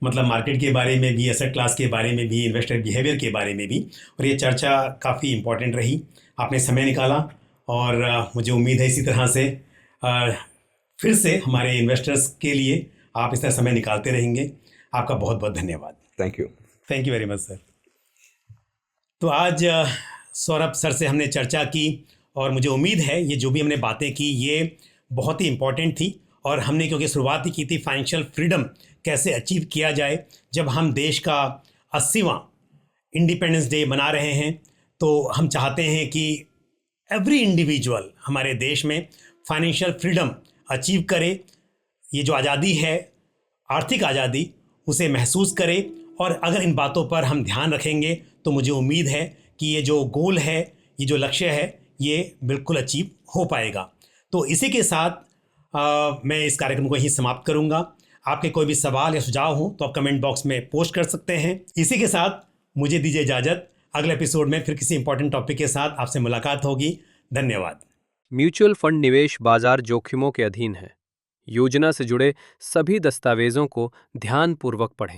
मतलब मार्केट के बारे में भी, एसेट क्लास के बारे में भी, इन्वेस्टर बिहेवियर के बारे में भी, और ये चर्चा काफ़ी इम्पोर्टेंट रही। आपने समय निकाला और मुझे उम्मीद है इसी तरह से फिर से हमारे इन्वेस्टर्स के लिए आप इस तरह समय निकालते रहेंगे। आपका बहुत बहुत धन्यवाद। Thank you very much sir. तो आज सौरभ सर से हमने चर्चा की और मुझे उम्मीद है ये जो भी हमने बातें की ये बहुत ही इम्पोर्टेंट थी, और हमने क्योंकि शुरुआत ही की थी फाइनेंशियल फ्रीडम कैसे अचीव किया जाए। जब हम देश का 80वां इंडिपेंडेंस डे मना रहे हैं तो हम चाहते हैं कि एवरी इंडिविजुअल हमारे देश में फाइनेंशियल फ्रीडम अचीव करे, ये जो आज़ादी है, आर्थिक आज़ादी, उसे महसूस करे। और अगर इन बातों पर हम ध्यान रखेंगे तो मुझे उम्मीद है कि ये जो गोल है, ये जो लक्ष्य है, ये बिल्कुल अचीव हो पाएगा। तो इसी के साथ मैं इस कार्यक्रम को यहीं समाप्त करूंगा। आपके कोई भी सवाल या सुझाव हो तो आप कमेंट बॉक्स में पोस्ट कर सकते हैं। इसी के साथ मुझे दीजिए इजाज़त। अगले एपिसोड में फिर किसी इंपॉर्टेंट टॉपिक के साथ आपसे मुलाकात होगी। धन्यवाद। म्यूचुअल फंड निवेश बाजार जोखिमों के अधीन है। योजना से जुड़े सभी दस्तावेजों को ध्यानपूर्वक पढ़ें।